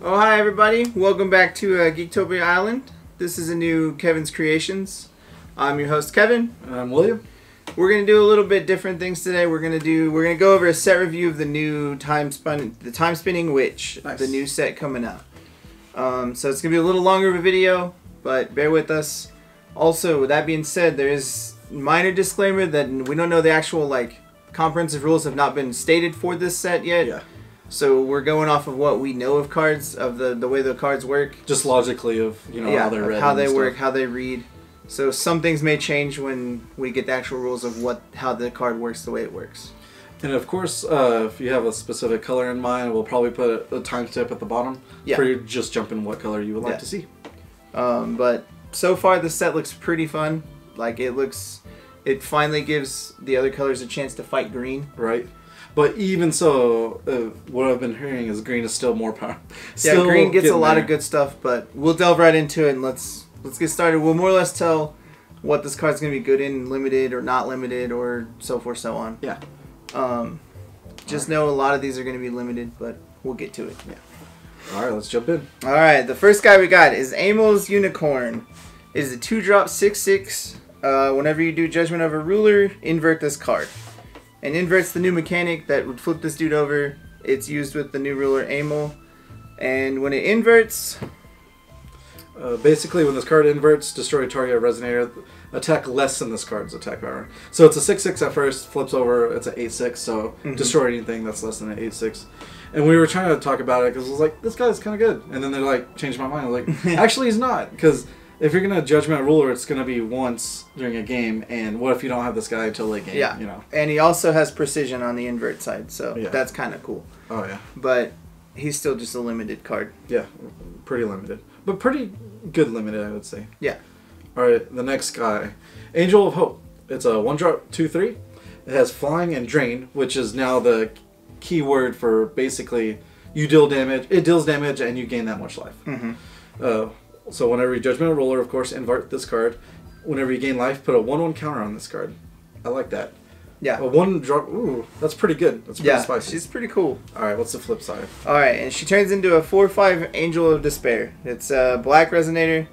Oh, hi everybody. Welcome back to Geektopia Island. This is a new Kevin's Creations. I'm your host Kevin. And I'm William. We're going to do a little bit different things today. We're going to go over a set review of the new Time Spinning Witch, Nice. The new set coming out. So it's going to be a little longer of a video, but bear with us. Also, with that being said, there is a minor disclaimer that we don't know the actual comprehensive rules have not been stated for this set yet. Yeah. So we're going off of what we know of cards, of the way the cards work. Just logically of how they're read, how they work, how they read. So some things may change when we get the actual rules of how the card works the way it works. And of course, if you have a specific color in mind, we'll probably put a timestamp at the bottom for you to just jump in what color you would like to see. But so far the set looks pretty fun. It finally gives the other colors a chance to fight green. Right. But even so, what I've been hearing is green is still more powerful. Yeah, green gets a lot of good stuff, but we'll delve right into it and let's get started. We'll more or less tell what this card's going to be good in, limited or not limited, or so forth, so on. Yeah. Just know a lot of these are going to be limited, but we'll get to it. Yeah. All right, let's jump in. All right, the first guy we got is Amel's Unicorn. It is a 2-drop 6/6. Whenever you do Judgment of a Ruler, invert this card. And invert's the new mechanic that would flip this dude over. It's used with the new ruler Amel. And when it inverts... basically, when this card inverts, destroy target resonator, attack less than this card's attack power. So it's a 6/6 at first, flips over, it's an 8/6, so destroy anything that's less than an 8/6. And we were trying to talk about it because it was like, this guy's kind of good. And then they're like, changed my mind. I was like, actually he's not. Because if you're going to Judgment a Ruler, it's going to be once during a game. And what if you don't have this guy until late game? Yeah. You know? And he also has precision on the invert side. So that's kind of cool. Oh, yeah. But he's still just a limited card. Yeah. Pretty limited. But pretty good limited, I would say. Yeah. All right. The next guy. Angel of Hope. It's a 1-drop 2/3. It has Flying and Drain, which is now the key word for basically you deal damage. It deals damage and you gain that much life. So whenever you Judgment a Ruler, of course, invert this card. Whenever you gain life, put a 1/1 counter on this card. I like that. Yeah. A 1-drop. Ooh, that's pretty good. That's pretty spicy. She's pretty cool. All right, what's the flip side? All right, and she turns into a 4/5 Angel of Despair. It's a black resonator.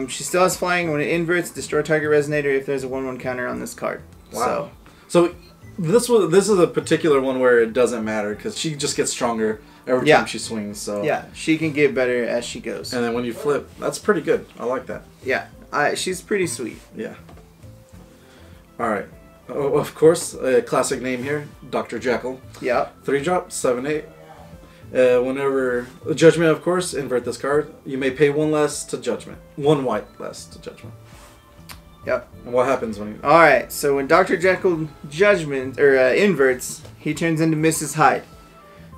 She still has flying. When it inverts, destroy target resonator if there's a 1/1 counter on this card. Wow. So this is a particular one where it doesn't matter because she just gets stronger every time she swings. So yeah, she can get better as she goes. And then when you flip, that's pretty good. I like that. Yeah, she's pretty sweet. Yeah. All right. Oh, of course, a classic name here, Dr. Jekyll. Yeah. 3-drop 7/8. Whenever Judgment, of course, invert this card. You may pay 1 less to Judgment. 1 white less to Judgment. Yep. And what happens when you... Alright, so when Dr. Jekyll inverts, he turns into Mrs. Hyde.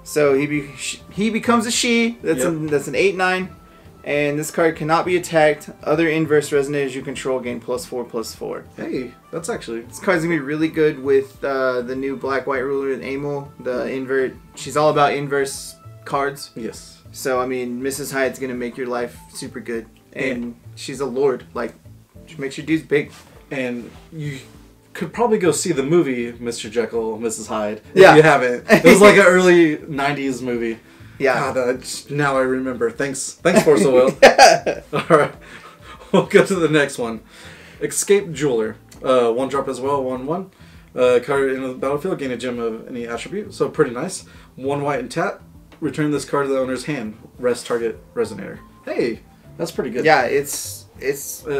So he becomes a she. That's an 8/9. And this card cannot be attacked. Other inverse resonators you control gain +4/+4. Hey, that's actually... This card's going to be really good with the new black-white ruler, Amel. The invert. She's all about inverse cards. Yes. So, I mean, Mrs. Hyde's going to make your life super good. And she's a lord. She makes your dudes big. And you could probably go see the movie Mr. Jekyll, Mrs. Hyde. If you haven't. It was like an early 90s movie. Yeah. God, now I remember. Thanks Force of Will. Alright. We'll go to the next one. Escape Jeweler. 1-drop as well, 1/1. Card in the battlefield, gain a gem of any attribute. So pretty nice. 1 white and tap. Return this card to the owner's hand. Rest target resonator. Hey, that's pretty good. Yeah, it's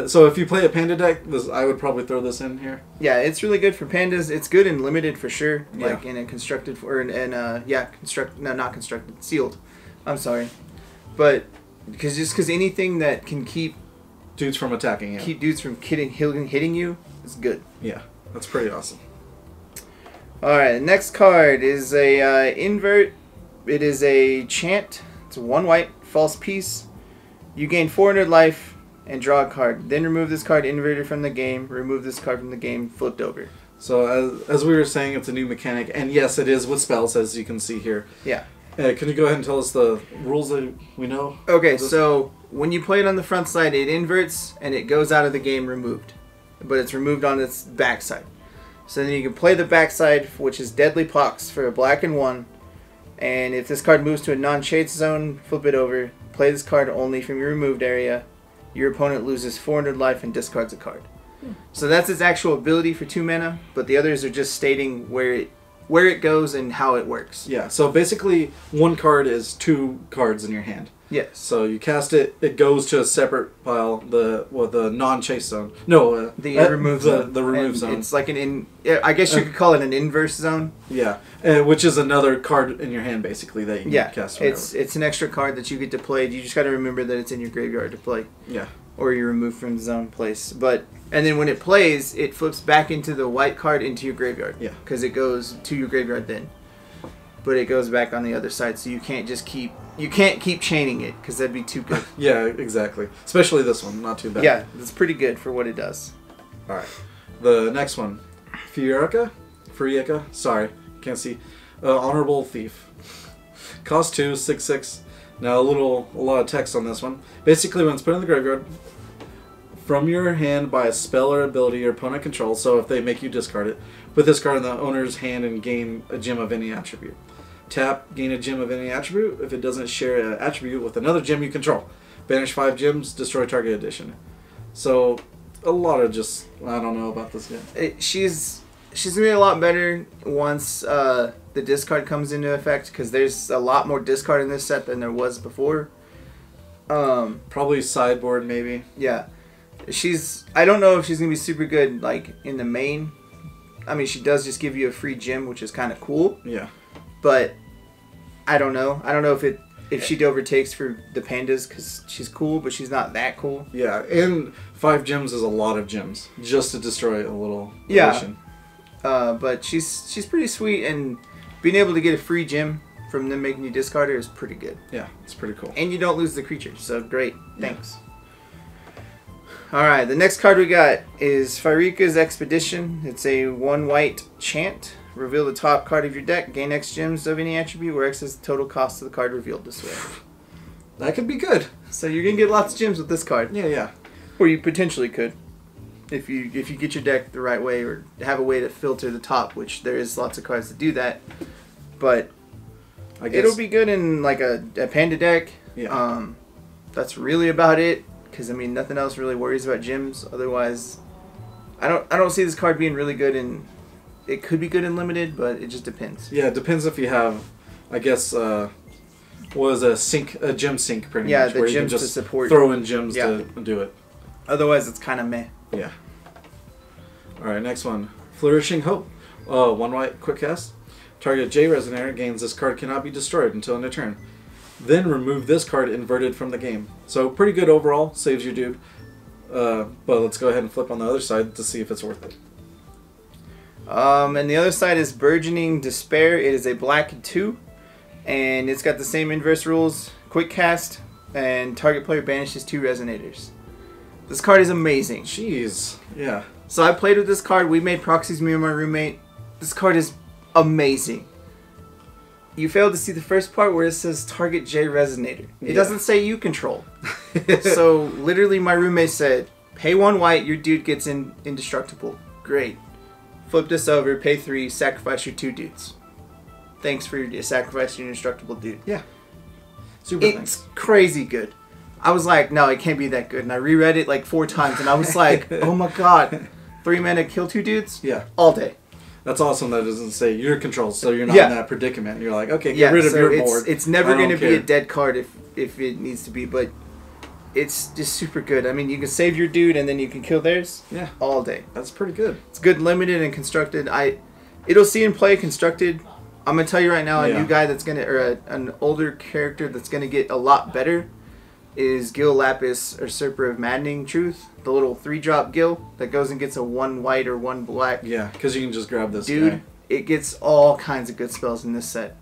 so if you play a panda deck, I would probably throw this in here. Yeah, it's really good for pandas. It's good and limited for sure. Yeah. Like in a constructed sealed. I'm sorry, but because anything that can keep dudes from attacking you, keep dudes from hitting you, is good. Yeah, that's pretty awesome. All right, next card is a invert. It is a chant. It's a 1 white false piece. You gain 400 life. And draw a card. Then remove this card inverted from the game. Remove this card from the game flipped over. So as we were saying, it's a new mechanic, and yes, it is with spells, as you can see here. Yeah. Can you go ahead and tell us the rules that we know? Okay, so when you play it on the front side, it inverts and it goes out of the game removed, but it's removed on its back side. So then you can play the back side, which is Deadly Pox for a black and 1. And if this card moves to a non-chase zone, flip it over. Play this card only from your removed area. Your opponent loses 400 life and discards a card. So that's its actual ability for 2 mana, but the others are just stating where it goes and how it works. Yeah, so basically 1 card is 2 cards in your hand. Yes. So you cast it, it goes to a separate pile, the non-chase zone. No, the remove zone. The remove zone. It's like I guess you could call it an inverse zone. Yeah, which is another card in your hand, basically, that you can cast. It's an extra card that you get to play. You just got to remember that it's in your graveyard to play. Yeah. Or you're removed from the zone place. And then when it plays, it flips back into the white card into your graveyard. Yeah. Because it goes to your graveyard then. But it goes back on the other side, so you can't just keep chaining it, because that'd be too good. Yeah, exactly. Especially this one, not too bad. Yeah, it's pretty good for what it does. Alright. The next one. Furieka? Sorry, can't see. Honorable Thief. Cost 2, 6/6. Now a lot of text on this one. Basically, when it's put in the graveyard, from your hand by a spell or ability your opponent controls, so if they make you discard it, put this card in the owner's hand and gain a gem of any attribute. Tap, gain a gem of any attribute if it doesn't share an attribute with another gem you control. Banish 5 gems, destroy target addition. So, a lot of just, I don't know about this game. She's going to be a lot better once the discard comes into effect, because there's a lot more discard in this set than there was before. Probably sideboard, maybe. Yeah. I don't know if she's going to be super good, like, in the main. I mean, she does just give you a free gem, which is kind of cool. Yeah. But I don't know. I don't know if she overtakes for the pandas, because she's cool, but she's not that cool. Yeah, and 5 gems is a lot of gems just to destroy a little addition. But she's pretty sweet, and being able to get a free gem from them making you discard her is pretty good. Yeah, it's pretty cool. And you don't lose the creature, so great. Thanks. Yeah. Alright, the next card we got is Farika's Expedition. It's a 1 white chant. Reveal the top card of your deck. Gain X gems of any attribute where X is the total cost of the card revealed this way. That could be good. So you're going to get lots of gems with this card. Yeah. Or you potentially could. If you get your deck the right way, or have a way to filter the top, which there is lots of cards that do that. But I guess it'll be good in like a panda deck. Yeah. That's really about it. Because I mean, nothing else really worries about gems. Otherwise, I don't see this card being really good in. It could be good in limited, but it just depends. Yeah, it depends if you have, I guess, a gem sink pretty much. Yeah, the where gems you can just to support. throw in gems to do it. Otherwise, it's kind of meh. Yeah. All right, next one. Flourishing Hope. 1 white, quick cast. Target J Resonator gains this card cannot be destroyed until end of turn. Then remove this card inverted from the game. So pretty good overall. Saves your dude. But let's go ahead and flip on the other side to see if it's worth it. And the other side is Burgeoning Despair. It is a black 2, and it's got the same inverse rules. Quick cast, and target player banishes 2 Resonators. This card is amazing. Jeez, yeah. So I played with this card. We made proxies, me and my roommate. This card is amazing. You failed to see the first part where it says target J Resonator. It doesn't say you control. So literally my roommate said, pay 1 white, your dude gets indestructible. Great. Flip this over, pay 3, sacrifice your 2 dudes. Thanks for your sacrifice your indestructible dude. Yeah. Super It's crazy good. I was like, no, it can't be that good. And I reread it like 4 times, and I was like, oh my god. 3 mana, kill 2 dudes? Yeah. All day. That's awesome that it doesn't say you're controlled, so you're not in that predicament. You're like, okay, get rid of your board. It's never going to be a dead card if it needs to be, but it's just super good. I mean, you can save your dude and then you can kill theirs. Yeah. All day. That's pretty good. It's good limited and constructed. It'll see and play constructed. I'm going to tell you right now, a new guy that's going to, or an older character that's going to get a lot better is Gil Lapis, Usurper of Maddening Truth. The little 3-drop Gil that goes and gets a 1 white or 1 black. Yeah, because you can just grab this dude, guy. It gets all kinds of good spells in this set.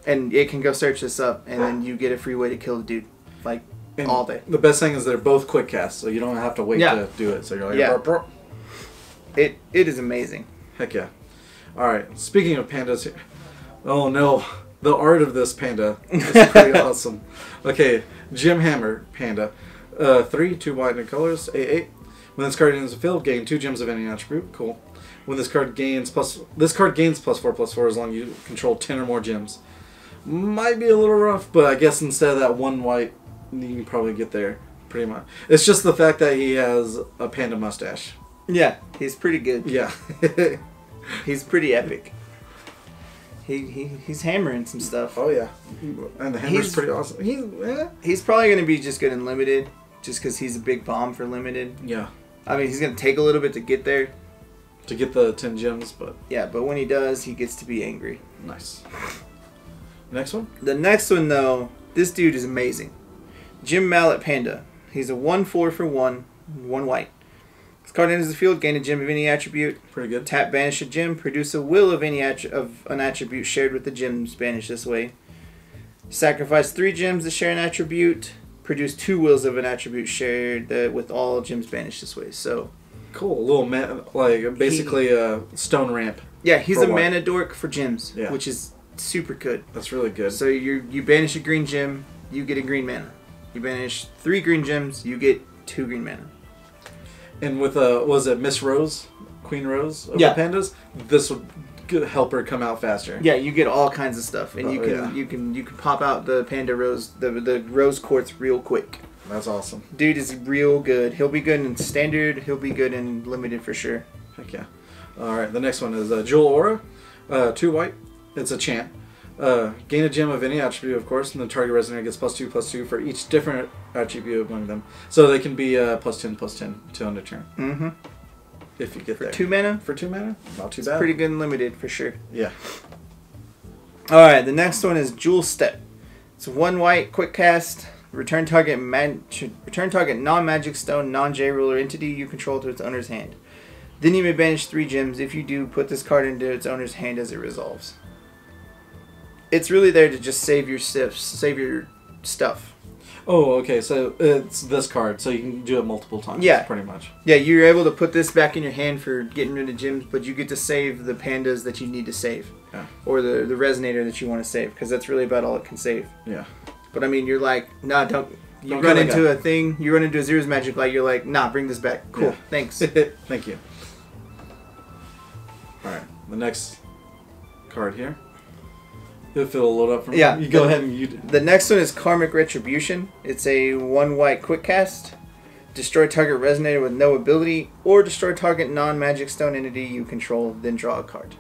And it can go search this up, and then you get a free way to kill the dude. Like, and all day. The best thing is they're both quick casts, so you don't have to wait to do it. So you're like, burp. It is amazing. Heck yeah. Alright, speaking of pandas here. Oh no, the art of this panda is pretty awesome. Okay, Jim Hammer Panda. 3, 2 white in colors, 8/8. When this card enters the field, gain 2 gems of any attribute. Cool. When this card gains +4/+4 as long as you control 10 or more gems. might be a little rough, but I guess instead of that one white, you can probably get there pretty much. It's just the fact that he has a panda mustache. Yeah, he's pretty good. Yeah. He's pretty epic. He's hammering some stuff. Oh yeah, and the hammer's pretty awesome. He's probably going to be just good in limited, just because he's a big bomb for limited. Yeah. I mean, he's going to take a little bit to get there. To get the 10 gems, but... Yeah, but when he does, he gets to be angry. Nice. Next one? The next one, though, this dude is amazing. Gym Mallet Panda. He's a 1/4 for 1 white. This card enters the field, gain a gem of any attribute. Pretty good. Tap, banish a gem, produce a will of any of an attribute shared with the gems banished this way. Sacrifice 3 gems to share an attribute. Produce 2 wills of an attribute shared with all gems banished this way. So... Cool, a little basically a stone ramp. Yeah, he's a mana dork for gems, yeah. which is super good. That's really good. So you banish a green gem, you get a green mana. You banish 3 green gems, you get 2 green mana. And with was it Miss Rose, Queen Rose of the pandas? This would help her come out faster. Yeah, you get all kinds of stuff, and you can pop out the panda rose, the rose quartz real quick. That's awesome. Dude is real good. He'll be good in standard. He'll be good in limited for sure. Heck yeah. Alright, the next one is Jewel Aura. 2 white. It's a chant. Gain a gem of any attribute, of course, and the target resonator gets +2/+2 for each different attribute among them. So they can be +10/+10 to end a turn. Mm-hmm. If you get there. 2 mana? For 2 mana? Not too it's bad. Pretty good in limited for sure. Yeah. Alright, the next one is Jewel Step. It's 1 white, quick cast. Return target non-magic stone, non-J ruler entity you control to its owner's hand. Then you may banish 3 gems. If you do, put this card into its owner's hand as it resolves. It's really there to just save your stuff. Oh, okay. So it's this card, so you can do it multiple times. Yeah, pretty much. Yeah, you're able to put this back in your hand for getting rid of gems, but you get to save the pandas that you need to save, or the resonator that you want to save, because that's really about all it can save. Yeah. But I mean, you're like, nah, don't. You run into a thing. You run into a Zero's Magic Light. You're like, nah, bring this back. Cool, thanks. Thank you. All right, the next card here. If it'll load up for me. Yeah, you go ahead and you. The next one is Karmic Retribution. It's a 1 white quick cast. Destroy target resonator with no ability, or destroy target non-magic stone entity you control. Then draw a card.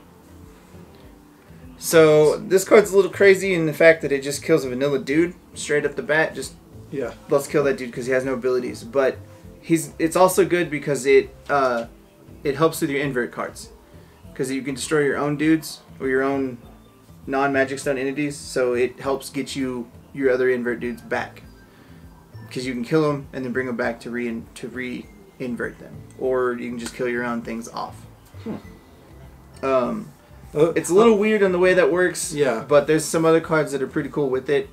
So this card's a little crazy in the fact that it just kills a vanilla dude straight up the bat. Just let's kill that dude because he has no abilities. But it's also good because it helps with your invert cards, because you can destroy your own dudes or your own non-magic stone entities. So it helps get you your other invert dudes back, because you can kill them and then bring them back to re-invert them, or you can just kill your own things off. It's a little weird in the way that works, but there's some other cards that are pretty cool with it.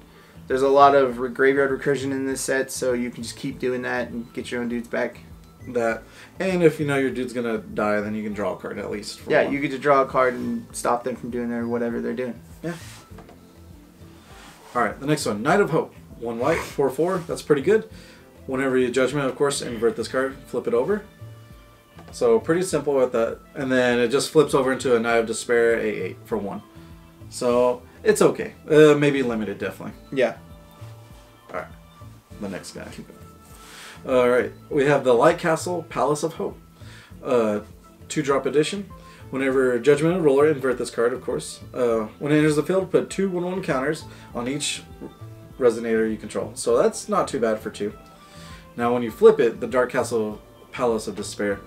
There's a lot of graveyard recursion in this set, so you can just keep doing that and get your own dudes back. And if you know your dude's gonna die, then you can draw a card at least. Yeah, you get to draw a card and stop them from doing whatever they're doing. Yeah. Alright, the next one, Knight of Hope. 1 white, 4/4, that's pretty good. Whenever you judgment, of course, invert this card, flip it over. So pretty simple with that. And then it just flips over into a Knight of Despair, 8/8 for 1. So it's okay. Maybe limited, definitely. Yeah. Alright, the next guy. Alright, we have the Light Castle, Palace of Hope. 2-drop edition. Whenever Judgment and Ruler, invert this card, of course. When it enters the field, put 2 1/1 counters on each resonator you control. So that's not too bad for 2. Now when you flip it, the Dark Castle, Palace of Despair.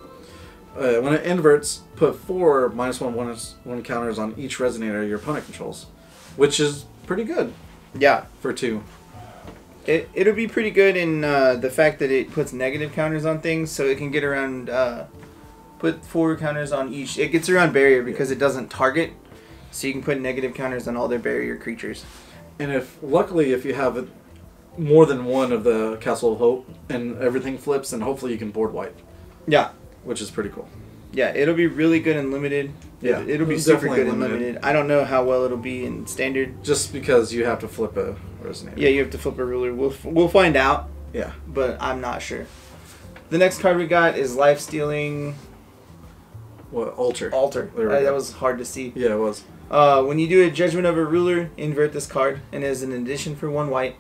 When it inverts, put 4 -1/1 counters on each resonator your opponent controls, which is pretty good. Yeah. For 2. It'll be pretty good in the fact that it puts negative counters on things, so it can get around. Put 4 counters on each. It gets around barrier because it doesn't target, so you can put negative counters on all their barrier creatures. And luckily, if you have more than one of the Castle of Hope and everything flips, then hopefully you can board white. Yeah. Which is pretty cool. Yeah, it'll be really good in limited. Yeah, it'll be super good in limited. I don't know how well it'll be in standard. Just because you have to flip a resonator. Yeah, you have to flip a ruler. We'll find out. Yeah. But I'm not sure. The next card we got is Life Stealing. What? Altar. That was hard to see. Yeah, it was. When you do a Judgment of a Ruler, invert this card, and as an addition for 1 white,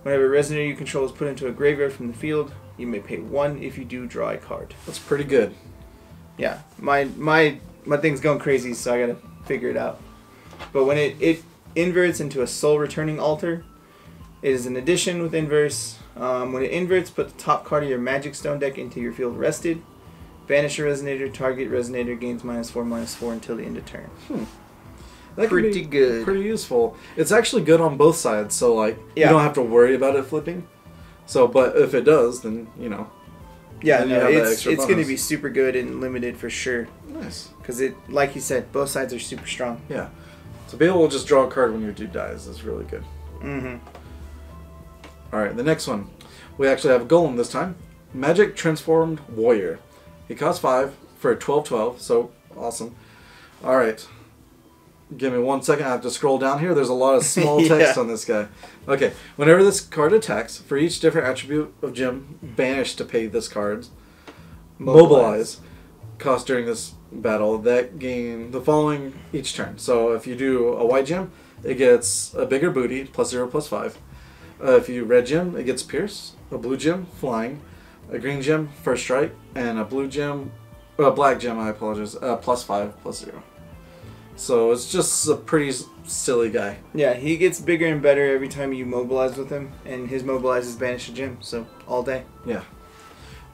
whenever a resonator you control is put into a graveyard from the field, you may pay 1 if you do draw a card. That's pretty good. Yeah, my thing's going crazy, so I gotta figure it out. But when it inverts into a soul returning altar, it is an addition with inverse. When it inverts, put the top card of your Magic Stone deck into your field rested. Banish a resonator. Target resonator gains -4/-4 until the end of turn. That pretty can be good. Pretty useful. It's actually good on both sides, so like Yeah. you don't have to worry about it flipping. So, but if it does, then you know. Yeah, then you no, have that it's extra going to bonus. be super good and limited for sure. Nice. Because it, like you said, both sides are super strong. Yeah. So be able to just draw a card when your dude dies is really good. Mm-hmm. All right, the next one. We actually have a golem this time. Magic Transformed Warrior. He costs 5 for a 12/12, so awesome. All right. Give me 1 second. I have to scroll down here. There's a lot of small text on this guy. Okay. Whenever this card attacks, for each different attribute of gem, banish to pay this card. Mobilize. Cost during this battle. That gain the following each turn. So if you do a white gem, it gets a bigger booty, +0/+5. If you red gem, it gets pierce. A blue gem, flying. A green gem, first strike. And a blue gem, black gem, I apologize, +5/+0. So it's just a pretty silly guy. Yeah, he gets bigger and better every time you mobilize with him, and his mobilize is banish a gem, so all day. Yeah.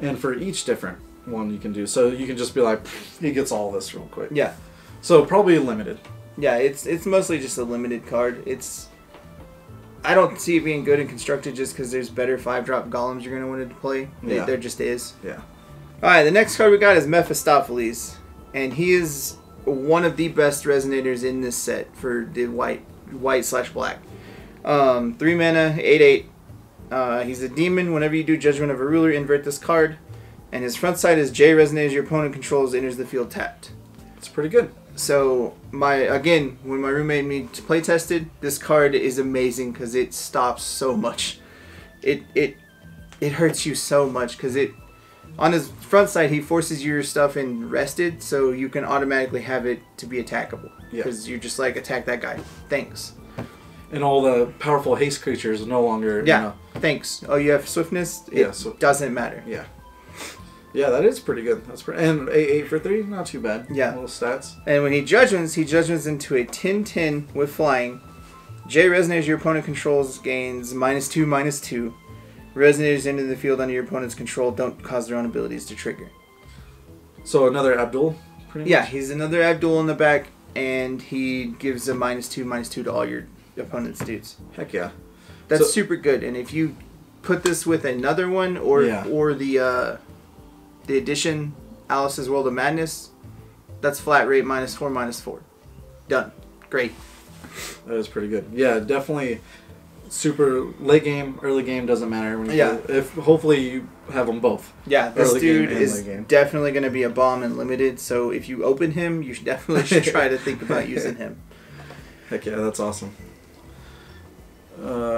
And for each different one you can do. So you can just be like, he gets all this real quick. Yeah. So probably limited. Yeah, it's mostly just a limited card. I don't see it being good and constructed just because there's better 5-drop golems you're going to want to play. Yeah. There just is. Yeah. Alright, the next card we got is Mephistopheles, and he is one of the best resonators in this set for the white/black. 3 mana, 8/8. He's a demon. Whenever you do Judgment of a Ruler, invert this card. And his front side is J resonators your opponent controls enters the field tapped. It's pretty good. So when my roommate and me play tested, this card is amazing because it stops so much. It hurts you so much because on his front side he forces your stuff in rested, so you can automatically have it to be attackable. Yeah. Because you're just like, attack that guy. Thanks. And all the powerful haste creatures no longer. Yeah. You know, Thanks. Oh, you have swiftness. It doesn't matter. Yeah. Yeah, that is pretty good. That's pretty, and 8/8 for 3, not too bad. Yeah. Little stats. And when he judgments into a 10/10 with flying. J resonators your opponent controls gains -2/-2. Resonators into the field under your opponent's control don't cause their own abilities to trigger. So another Abdul, pretty much? Yeah, he's another Abdul in the back, and he gives a -2/-2 to all your opponent's dudes. Heck yeah. That's super good. And if you put this with another one, or the edition Alice's World of Madness, that's flat rate -4/-4. Done. Great. That is pretty good. Yeah, definitely. Super late game, early game doesn't matter. When you play, if hopefully you have them both. Yeah, this early dude game and is late game. definitely going to be a bomb and limited. So if you open him, you definitely should try to think about using him. Heck yeah, that's awesome.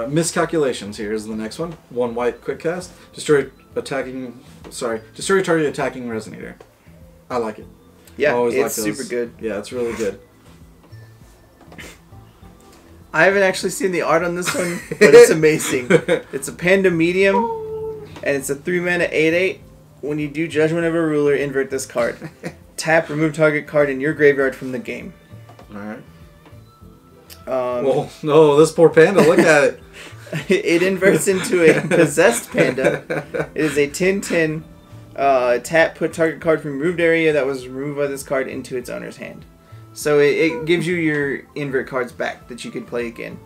Miscalculations. Here is the next one. 1 white, quick cast. Destroy target attacking resonator. I like it. Yeah, always it's like those. super good. Yeah, it's really good. I haven't actually seen the art on this one, but it's amazing. It's a panda medium, and it's a 3 mana 8/8. When you do Judgment of a Ruler, invert this card. Tap, remove target card in your graveyard from the game. Alright. Well, no, this poor panda, look at it. It inverts into a possessed panda. It is a 10/10. Tap, put target card from removed area that was removed by this card into its owner's hand. So it gives you your invert cards back that you can play again.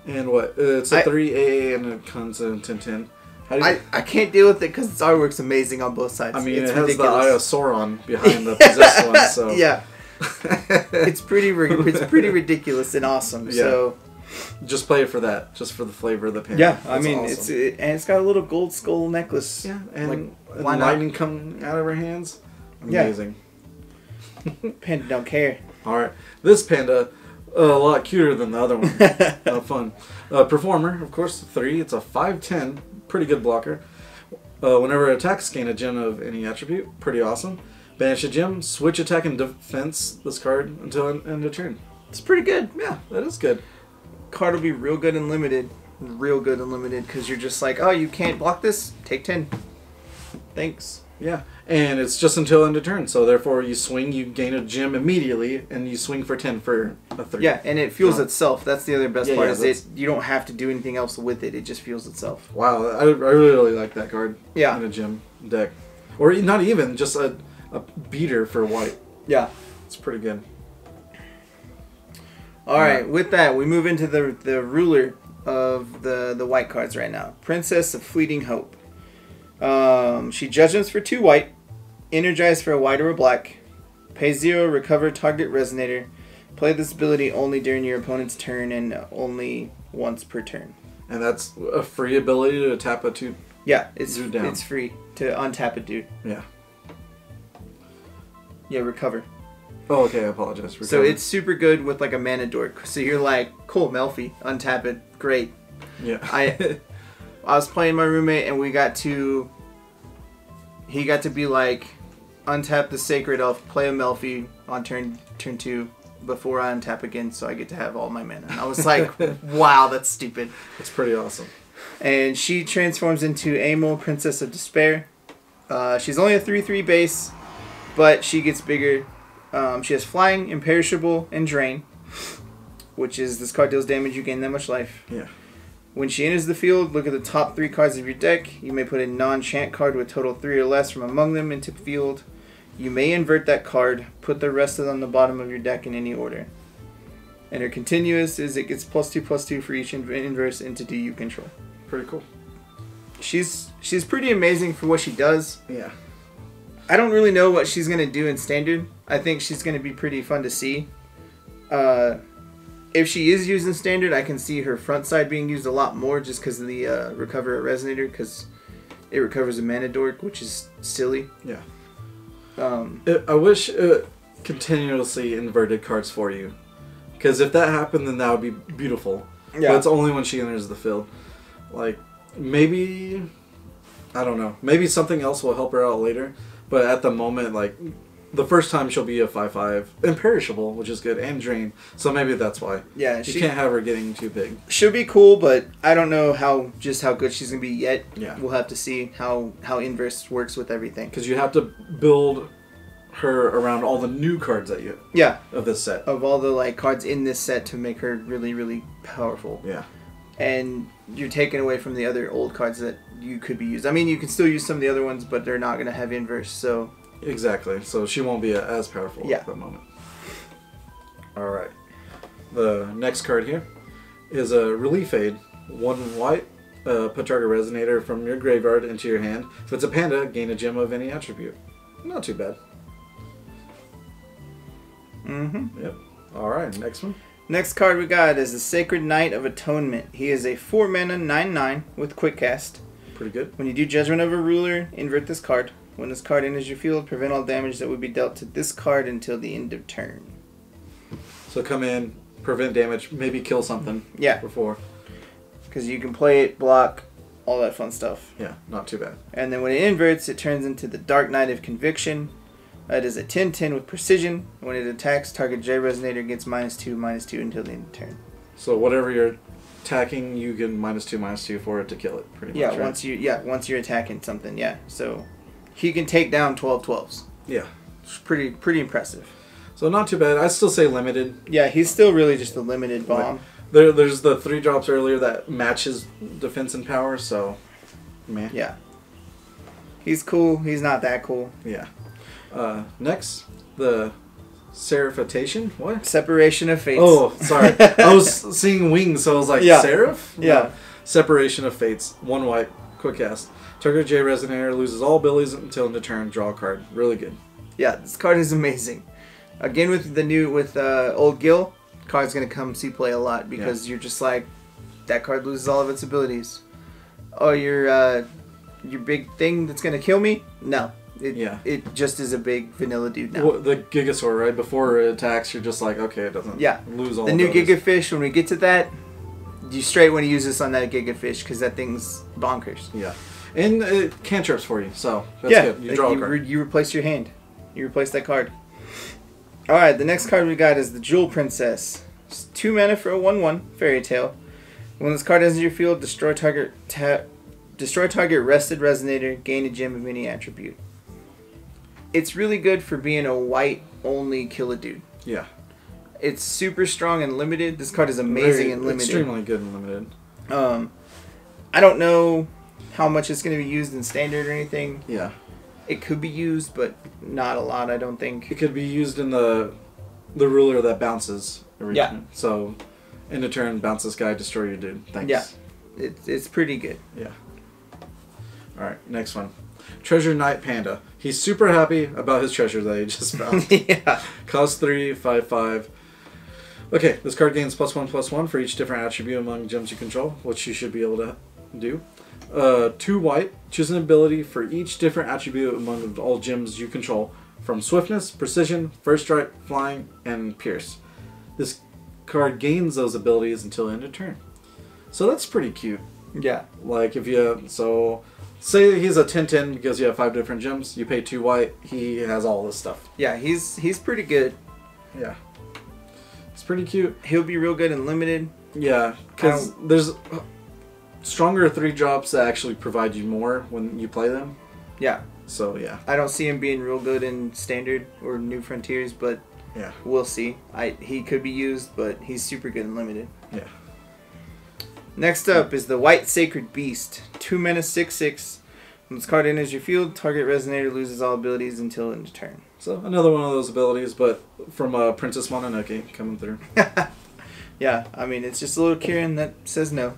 And what? It's a 3 AA and it comes in 10/10. I can't deal with it because its artwork's amazing on both sides. I mean, it's it has ridiculous. the Eye of Sauron behind the possessed one, so... Yeah. It's pretty ridiculous and awesome. Yeah. So just play it for that, just for the flavor of the panda. yeah, I That's mean, awesome. it's got a little gold skull necklace. Yeah, and, like, and why not? lightning coming out of her hands. Amazing. Yeah. Panda don't care. All right, this panda, a lot cuter than the other one. Fun. Performer, of course, 3. It's a 5/10, pretty good blocker. Whenever it attacks, gain a gem of any attribute. Pretty awesome. Banish a gem, switch attack and defense this card until end of turn. It's pretty good. Yeah, that is good. Card will be real good and limited. Real good and limited, because you're just like, oh, you can't block this? Take 10. Thanks. Yeah, and it's just until end of turn, so therefore you swing, you gain a gem immediately, and you swing for 10 for a 3. Yeah, and it fuels itself. That's the other best part, is you don't have to do anything else with it. It just fuels itself. Wow, I really like that card in a gem deck. Or not even, just a beater for white. Yeah. It's pretty good. Alright, with that, we move into the ruler of the white cards right now. Princess of Fleeting Hope. She judgments for 2 white, energize for a white or a black, pay 0, recover target resonator, play this ability only during your opponent's turn and only once per turn. And that's a free ability to tap a 2. Yeah, it's free to untap a dude. Yeah. Yeah, recover. Oh, okay, I apologize. Recover. So it's super good with like a mana dork. So you're like, cool, Melfi, untap it, great. Yeah. I was playing my roommate and he got to be like, untap the Sacred Elf, play a Melfi on turn 2 before I untap again, so I get to have all my mana. And I was like, wow, that's stupid. It's pretty awesome. And she transforms into Amel, Princess of Despair. She's only a 3/3 base, but she gets bigger. She has Flying, Imperishable, and Drain, which is this card deals damage, you gain that much life. Yeah. When she enters the field, look at the top 3 cards of your deck. You may put a non-chant card with total 3 or less from among them into the field. You may invert that card, put the rest of them on the bottom of your deck in any order. And her continuous is it gets +2/+2 for each inverse entity you control. Pretty cool. She's pretty amazing for what she does. Yeah. I don't really know what she's going to do in Standard. I think she's going to be pretty fun to see. If she is used in Standard, I can see her front side being used a lot more just because of the Recover a Resonator, because it recovers a mana dork, which is silly. Yeah. I wish it continuously inverted cards for you, because if that happened, then that would be beautiful. Yeah. But it's only when she enters the field. Like, maybe, I don't know, maybe something else will help her out later, but at the moment, like, the first time she'll be a 5/5, Imperishable, which is good, and Drain, so maybe that's why. Yeah, you can't have her getting too big. She'll be cool, but I don't know how good she's going to be yet. Yeah. We'll have to see how Inverse works with everything. Because you have to build her around all the new cards that you of this set. Of all the like cards in this set to make her really, really powerful. Yeah. And you're taking away from the other old cards that you could be used. I mean, you can still use some of the other ones, but they're not going to have Inverse, so... Exactly. So she won't be as powerful at the moment. Alright. The next card here is a Relief Aid. 1 white. Put target Resonator from your graveyard into your hand. If it's a panda, gain a gem of any attribute. Not too bad. Mm-hmm. Yep. Alright, next one. Next card we got is the Sacred Knight of Atonement. He is a 4-mana 9/9 with Quick Cast. Pretty good. When you do Judgment of a Ruler, invert this card. When this card enters your field, prevent all damage that would be dealt to this card until the end of turn. So come in, prevent damage, maybe kill something. Yeah. Before. Because you can play it, block, all that fun stuff. Yeah, not too bad. And then when it inverts, it turns into the Dark Knight of Conviction. It is a 10/10 with Precision. When it attacks, target J Resonator gets -2/-2 until the end of turn. So whatever you're attacking, you get -2/-2 for it to kill it, pretty much. Yeah, once you're attacking something, yeah. So he can take down 12/12s. Yeah. It's pretty impressive. So not too bad. I'd still say limited. Yeah, he's still really just a limited bomb. There's the 3 drops earlier that matches defense and power, so man. Yeah. He's cool. He's not that cool. Yeah. Next, the Seraphitation? What? Separation of Fates. Oh, sorry. I was seeing wings, so I was like, Seraph? Yeah. No. Separation of Fates. 1 white. Quick cast. Target J Resonator loses all abilities until end of turn. Draw a card. Really good. Yeah, this card is amazing. Again, with Old Gil, card's going to come see play a lot because you're just like, that card loses all of its abilities. Oh, your big thing that's going to kill me? No. It just is a big vanilla dude now. Well, the Gigasaur, right? Before it attacks, you're just like, okay, it doesn't lose all the new Gigafish, when we get to that, you straight want to use this on that Gigafish because that thing's bonkers. Yeah. And it cantrips for you, so that's good. You draw a card. You replace your hand. You replace that card. Alright, the next card we got is the Jewel Princess. It's 2 mana for a 1/1 Fairy Tale. When this card enters your field, destroy target rested resonator, gain a gem of any attribute. It's really good for being a white only kill a dude. Yeah. It's super strong and limited. This card is amazing and limited. Extremely good and limited. I don't know how much it's going to be used in standard or anything. Yeah. It could be used, but not a lot, I don't think. It could be used in the ruler that bounces every turn. So, in a turn, bounce this guy, destroy your dude. Thanks. Yeah. It's pretty good. Yeah. Alright, next one. Treasure Knight Panda. He's super happy about his treasure that he just found. Yeah. Cost 3, 5/5. Okay, this card gains +1/+1 for each different attribute among gems you control, which you should be able to do. 2 white. Choose an ability for each different attribute among all gems you control, from Swiftness, Precision, First Strike, Flying, and Pierce. This card gains those abilities until end of turn. So that's pretty cute. Yeah. Like if you say he's a 10/10 because you have 5 different gems, you pay 2 white, he has all this stuff. Yeah, he's pretty good. Yeah. It's pretty cute. He'll be real good and limited. Yeah, because there's stronger 3-drops that actually provide you more when you play them. Yeah. So yeah. I don't see him being real good in standard or New Frontiers, but yeah, we'll see. He could be used, but he's super good and limited. Yeah. Next up is the White Sacred Beast. 2 mana 6/6. When this card enters your field, target resonator loses all abilities until end of turn. So another one of those abilities, but from Princess Mononoke coming through. Yeah, I mean it's just a little Kieran that says no.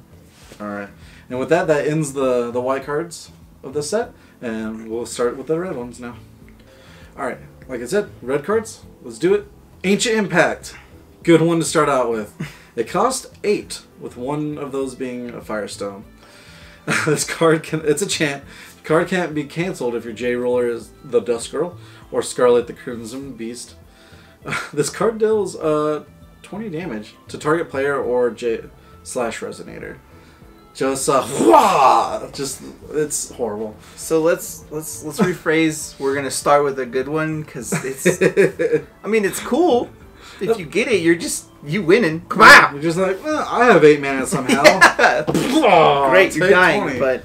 All right, and with that ends the white cards of this set, and we'll start with the red ones now. All right, like I said, red cards. Let's do it. Ancient Impact, good one to start out with. It costs 8, with one of those being a Firestone. This card it's a chant. The card can't be cancelled if your J roller is the Dusk Girl or Scarlet the Crimson Beast. This card deals 20 damage to target player or J/Resonator. Just it's horrible. So let's rephrase. We're gonna start with a good one because it's. I mean, it's cool. If you get it, you winning. Wow. You're just like, well, I have 8 mana somehow. Yeah. Great, you're dying, 20. but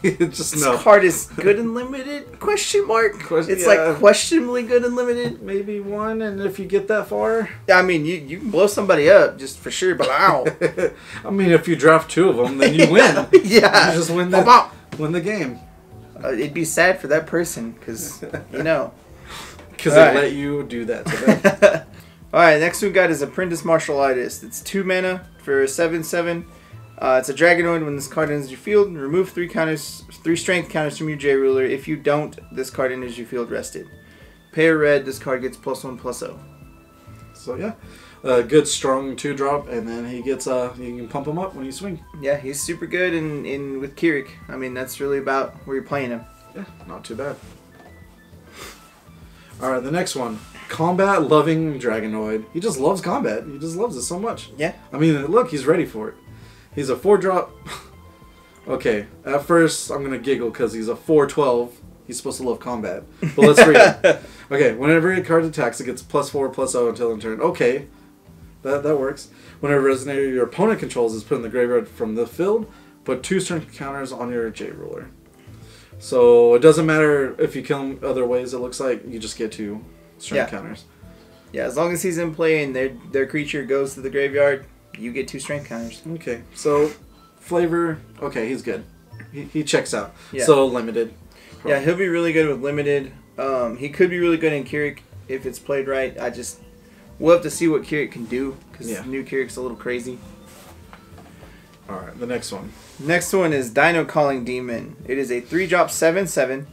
just this no. card is good and limited? Question mark. It's like questionably good and limited. Maybe 1, and if you get that far, I mean, you can blow somebody up just for sure, but ow. I mean, if you draft 2 of them, then you win. Yeah, you just win the game. It'd be sad for that person because because they let you do that to them. Alright, next we got is Apprentice Martial Artist. It's 2 mana for a 7/7. It's a Dragonoid. When this card enters your field, remove 3 strength counters from your J ruler. If you don't, this card enters your field rested. Pay a red, this card gets +1/+0. So yeah, a good strong 2-drop, and then he gets you can pump him up when you swing. Yeah, he's super good in with Kirik. I mean, that's really about where you're playing him. Yeah, not too bad. Alright, the next one. Combat loving Dragonoid. He just loves combat. He just loves it so much. Yeah. I mean, look, he's ready for it. He's a 4-drop. Okay, at first I'm going to giggle because he's a 4/12. He's supposed to love combat. But let's read it. Okay, whenever a card attacks, it gets +4/+0 until end turn. Okay, that works. Whenever a resonator your opponent controls is put in the graveyard from the field, put 2 strength counters on your J ruler. So it doesn't matter if you kill him other ways, it looks like. You just get 2 strength counters. Yeah, as long as he's in play and their creature goes to the graveyard, you get 2 strength counters. Okay, so flavor, okay, he's good. He checks out. Yeah. So limited. Yeah, he'll be really good with limited. He could be really good in Kirik if it's played right. We'll have to see what Kirik can do because new Kirik's a little crazy. Alright, the next one. Next one is Dino Calling Demon. It is a 3-drop 7/7.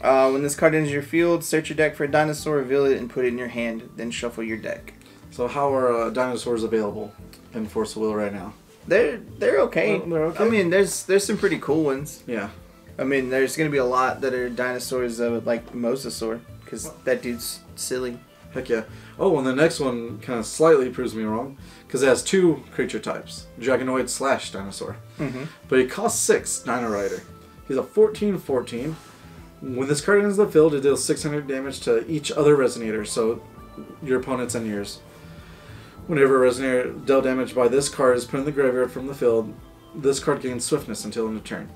When this card enters your field, search your deck for a dinosaur, reveal it, and put it in your hand. Then shuffle your deck. So how are dinosaurs available in Force of Will right now? They're okay. They're okay. I mean, there's some pretty cool ones. Yeah. I mean, there's gonna be a lot that are dinosaurs like Mosasaur because that dude's silly. Heck yeah. Oh, and the next one kind of slightly proves me wrong because it has 2 creature types, Dragonoid / dinosaur. Mm-hmm. But he costs 6, Dino Rider. He's a 14/14. When this card enters the field, it deals 600 damage to each other Resonator, so your opponents and yours. Whenever a Resonator dealt damage by this card is put in the graveyard from the field, this card gains Swiftness until end of turn.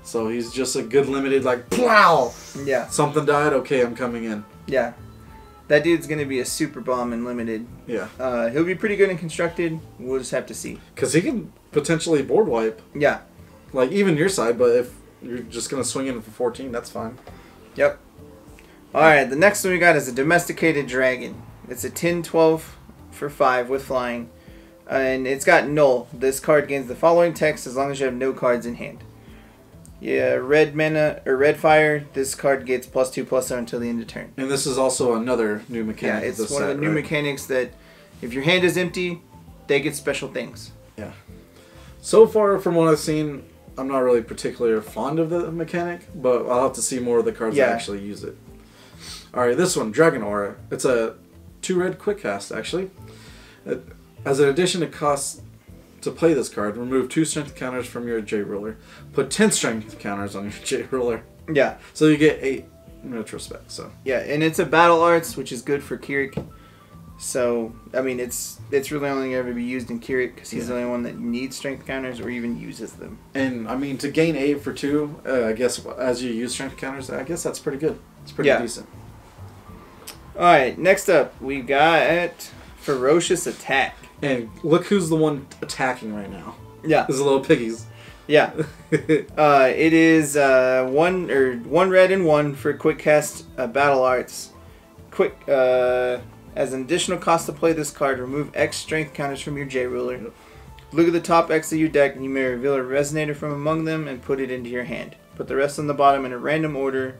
So he's just a good limited, like, plow! Yeah. Something died, okay, I'm coming in. Yeah. That dude's going to be a super bomb in limited. Yeah. He'll be pretty good in constructed. We'll just have to see. Because he can potentially board wipe. Yeah. Like, even your side, but if you're just going to swing in for 14, that's fine. Yep. Alright, the next one we got is a Domesticated Dragon. It's a 10-12 for 5 with flying. And it's got Null. This card gains the following text as long as you have no cards in hand. Yeah, red mana or red fire. This card gets +2/+7 until the end of turn. And this is also another new mechanic. Yeah, it's one of the new mechanics that if your hand is empty, they get special things. Yeah. So far, from what I've seen, I'm not really particularly fond of the mechanic, but I'll have to see more of the cards that actually use it. All right, this one, Dragon Aura. It's a 2-red quick cast, actually. As an addition, it costs to play this card, remove 2 strength counters from your J ruler. Put 10 strength counters on your J ruler. Yeah. So you get 8 in retrospect. So. Yeah, and it's a battle arts, which is good for Kirik. So, I mean, it's really only ever be used in Kirik because he's the only one that needs strength counters or even uses them. And, I mean, to gain 8 for 2, I guess as you use strength counters, I guess that's pretty good. It's pretty decent. Alright, next up, we got Ferocious Attack. And look who's the one attacking right now. Yeah. These little piggies. Yeah. It is 1 red and 1 for quick cast battle arts. Quick as an additional cost to play this card, remove X strength counters from your J ruler. Yep. Look at the top X of your deck and you may reveal a Resonator from among them and put it into your hand. Put the rest on the bottom in a random order.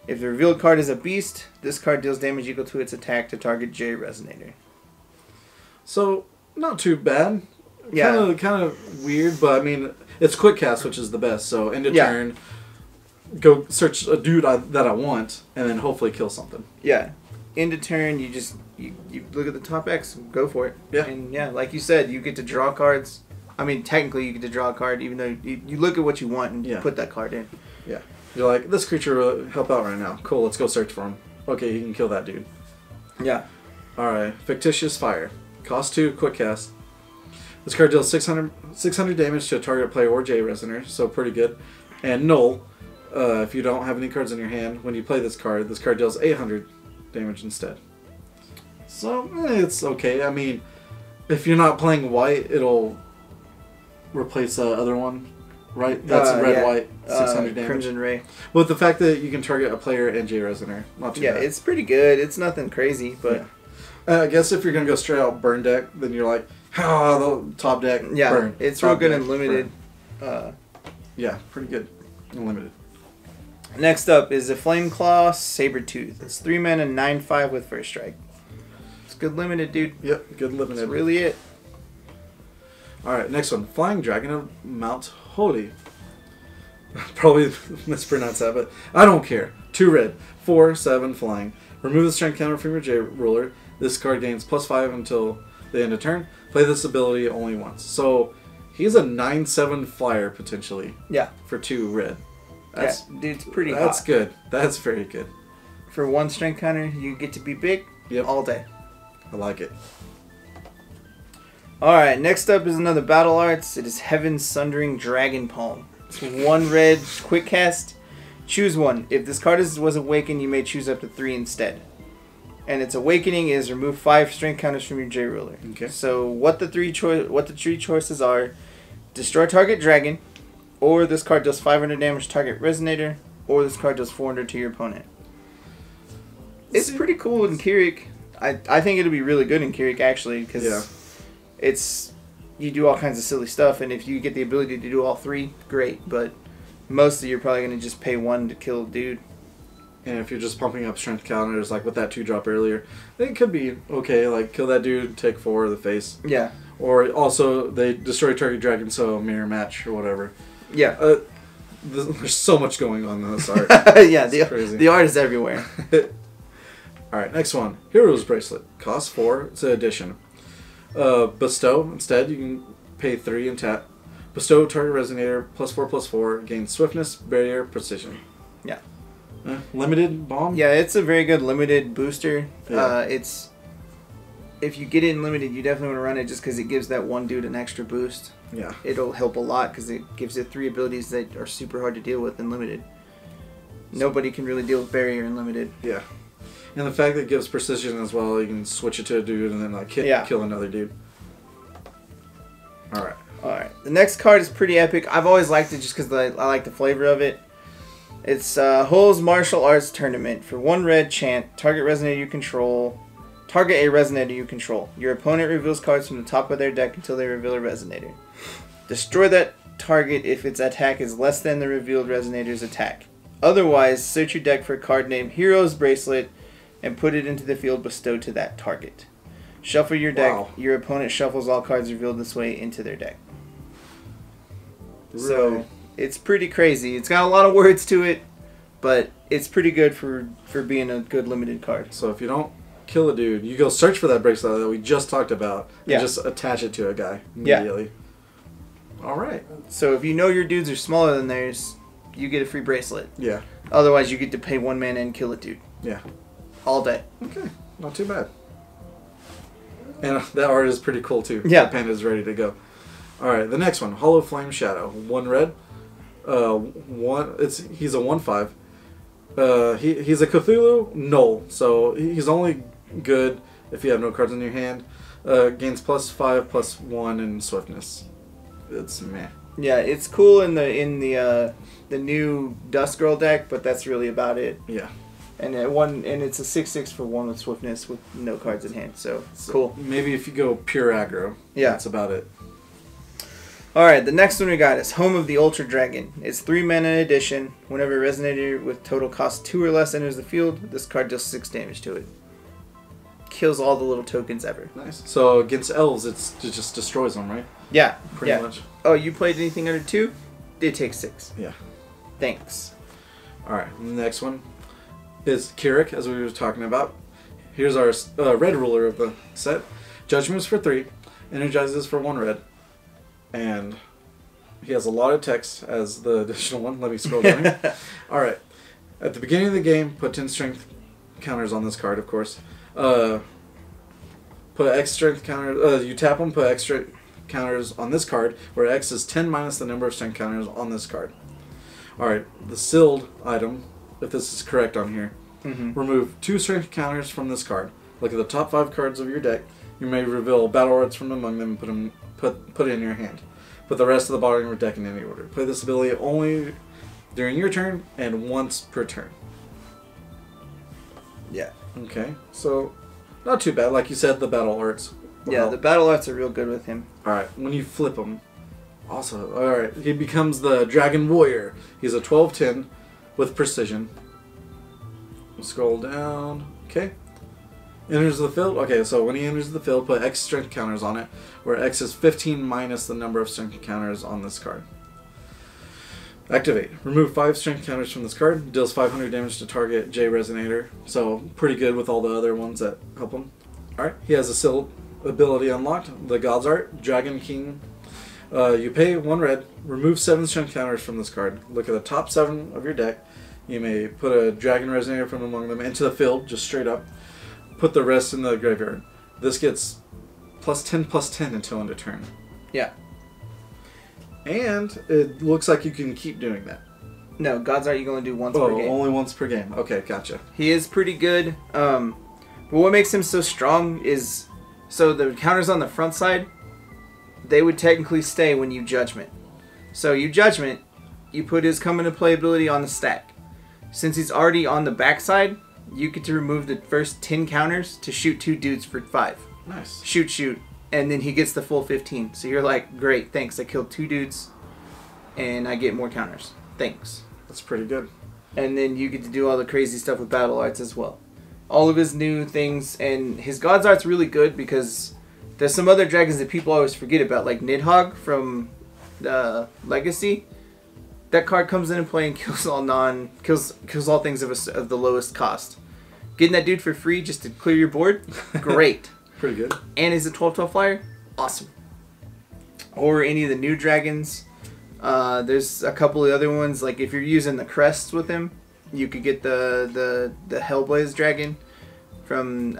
If the revealed card is a beast, this card deals damage equal to its attack to target J Resonator. So, not too bad. Yeah. Kind of weird, but I mean, it's quick cast, which is the best. So, end of turn, go search a dude that I want, and then hopefully kill something. Yeah. End of turn, you just you look at the top X, go for it. Yeah. And yeah, like you said, you get to draw cards. I mean, technically, you get to draw a card, even though you look at what you want and put that card in. Yeah. You're like, this creature will help out right now. Cool, let's go search for him. Okay, you can kill that dude. Yeah. Alright, Fictitious Fire. Cost 2, quick cast. This card deals 600 damage to a target player or J Resonator, so pretty good. And Null, if you don't have any cards in your hand, when you play this card deals 800 damage instead. So, it's okay. I mean, if you're not playing white, it'll replace the other one, right? That's red-white, 600 damage. Crimson Ray. With the fact that you can target a player and J Resonator, not too bad. Yeah, it's pretty good. It's nothing crazy, but... Yeah. I guess if you're going to go straight out burn deck, then you're like, the top deck, burn. It's real good and limited. Yeah, pretty good and limited. Next up is a Flameclaw Sabertooth. It's 3 mana, 9/5 with first strike. It's good limited, dude. Yep, good limited. That's really it. Alright, next one. Flying Dragon of Mount Holy. Probably mispronounced that, but I don't care. 2 red, 4/7 flying. Remove the strength counter from your J ruler. This card gains +5 until the end of turn. Play this ability only once. So he's a 9/7 flyer potentially. Yeah. For 2 red. That's dude's pretty hot. That's good. That's very good. For 1 strength counter, you get to be big all day. I like it. Alright, next up is another battle arts. It is Heaven Sundering Dragon Palm. It's 1 red, quick cast. Choose one. If this card was awakened, you may choose up to 3 instead. And its awakening is remove 5 strength counters from your J ruler. Okay. So what the three choices are: destroy target dragon, or this card does 500 damage to target Resonator, or this card does 400 to your opponent. It's pretty cool in Kirik. I think it'll be really good in Kirik actually, because you do all kinds of silly stuff, and if you get the ability to do all 3, great. But mostly you're probably going to just pay 1 to kill a dude. And if you're just pumping up strength counters, like with that 2-drop earlier, it could be okay, like kill that dude, take 4 of the face. Yeah. Or also, they destroy target dragon, so mirror match or whatever. Yeah. There's so much going on in this art. Yeah, crazy. The art is everywhere. Alright, next one. Hero's Bracelet. Cost 4. It's an addition. Bestow. Instead, you can pay 3 and tap. Bestow target Resonator, +4/+4, gain Swiftness, Barrier, Precision. Yeah. Limited bomb? Yeah, it's a very good limited booster. Yeah. If you get it in limited, you definitely want to run it just because it gives that one dude an extra boost. Yeah. It'll help a lot because it gives it 3 abilities that are super hard to deal with in limited. Nobody can really deal with barrier in limited. Yeah. And the fact that it gives precision as well, you can switch it to a dude and then like kill another dude. Alright. Alright. The next card is pretty epic. I've always liked it just because I like the flavor of it. It's Hull's Martial Arts Tournament. For 1 red, chant, target resonator you control. Target a resonator you control. Your opponent reveals cards from the top of their deck until they reveal a resonator. Destroy that target if its attack is less than the revealed resonator's attack. Otherwise, search your deck for a card named Hero's Bracelet and put it into the field bestowed to that target. Shuffle your deck. Wow. Your opponent shuffles all cards revealed this way into their deck. Really? So, it's pretty crazy. It's got a lot of words to it, but it's pretty good for being a good limited card. So if you don't kill a dude, you go search for that bracelet that we just talked about and just attach it to a guy immediately. Yeah. Alright. So if you know your dudes are smaller than theirs, you get a free bracelet. Yeah. Otherwise, you get to pay 1 mana and kill a dude. Yeah. All day. Okay. Not too bad. And that art is pretty cool too. Yeah. The panda's ready to go. Alright, the next one. Hollow Flame Shadow. 1 red. He's a 1/5. He's a Cthulhu null, so he's only good if you have no cards in your hand. Gains +5/+1 in swiftness. It's meh. Yeah, it's cool in the new Dust Girl deck, but that's really about it. Yeah. And it's a 6/6 for 1 with swiftness with no cards in hand. So cool. Maybe if you go pure aggro. Yeah. That's about it. Alright, the next one we got is Home of the Ultra Dragon. It's 3 mana addition. Whenever a resonator with total cost 2 or less enters the field, this card does 6 damage to it. Kills all the little tokens ever. Nice. So against elves, it just destroys them, right? Yeah. Pretty much. Oh, you played anything under 2? It takes 6. Yeah. Thanks. Alright, the next one is Kirik, as we were talking about. Here's our red ruler of the set. Judgments for 3. Energizes for 1 red. And he has a lot of text as the additional one. Let me scroll down here. Alright. At the beginning of the game, put 10 strength counters on this card, of course. Put X strength counters. You tap them, put X strength counters on this card, where X is 10 minus the number of strength counters on this card. Alright. The sealed item, if this is correct on here, remove 2 strength counters from this card. Look at the top 5 cards of your deck. You may reveal battle words from among them and put it in your hand. Put the rest of the bottom of your deck in any order. Play this ability only during your turn and once per turn. Yeah. Okay, so not too bad. Like you said, the battle arts. Yeah, the battle arts are real good with him. Alright, when you flip him, also, alright, he becomes the Dragon Warrior. He's a 12/10 with precision. Scroll down. Okay. Enters the field. Okay, so when he enters the field, put X strength counters on it, where X is 15 minus the number of strength counters on this card. Activate. Remove 5 strength counters from this card. Deals 500 damage to target J Resonator. So pretty good with all the other ones that help him. Alright, he has a sealed ability unlocked. The God's Art, Dragon King. You pay 1 red. Remove 7 strength counters from this card. Look at the top 7 of your deck. You may put a Dragon Resonator from among them into the field, just straight up. Put the rest in the graveyard. This gets +10/+10 until end of turn. Yeah. And it looks like you can keep doing that. No, God's Art you can only do once per game. Only once per game. Okay, gotcha. He is pretty good. But what makes him so strong is... So the counters on the front side, they would technically stay when you Judgment. So you Judgment, you put his come into play ability on the stack. Since he's already on the back side, you get to remove the first 10 counters to shoot 2 dudes for 5. Nice. Shoot. And then he gets the full 15. So you're like, great, thanks. I killed 2 dudes, and I get more counters. Thanks. That's pretty good. And then you get to do all the crazy stuff with battle arts as well. All of his new things, and his God's Art's really good because there's some other dragons that people always forget about, like Nidhogg from Legacy. That card comes in and play and kills all things of the lowest cost. Getting that dude for free just to clear your board, great. Pretty good. And he's a 12/12 flyer, awesome. Or any of the new dragons. There's a couple of other ones, like if you're using the crests with him, You could get the Hellblaze dragon from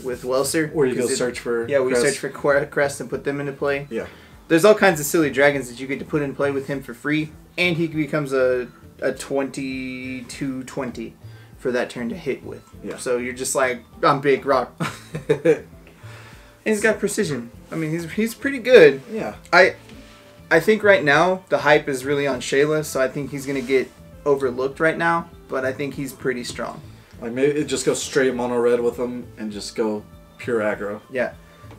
with Welser. Or you go search for we search for Crest and put them into play. Yeah. There's all kinds of silly dragons that you get to put in play with him for free, and he becomes a 22-20 for that turn to hit with. Yeah. So you're just like, I'm big rock. And he's got precision. I mean, he's pretty good. Yeah. I think right now the hype is really on Shayla, so I think he's gonna get overlooked right now. But I think he's pretty strong. Like maybe just go straight mono red with him and just go pure aggro. Yeah,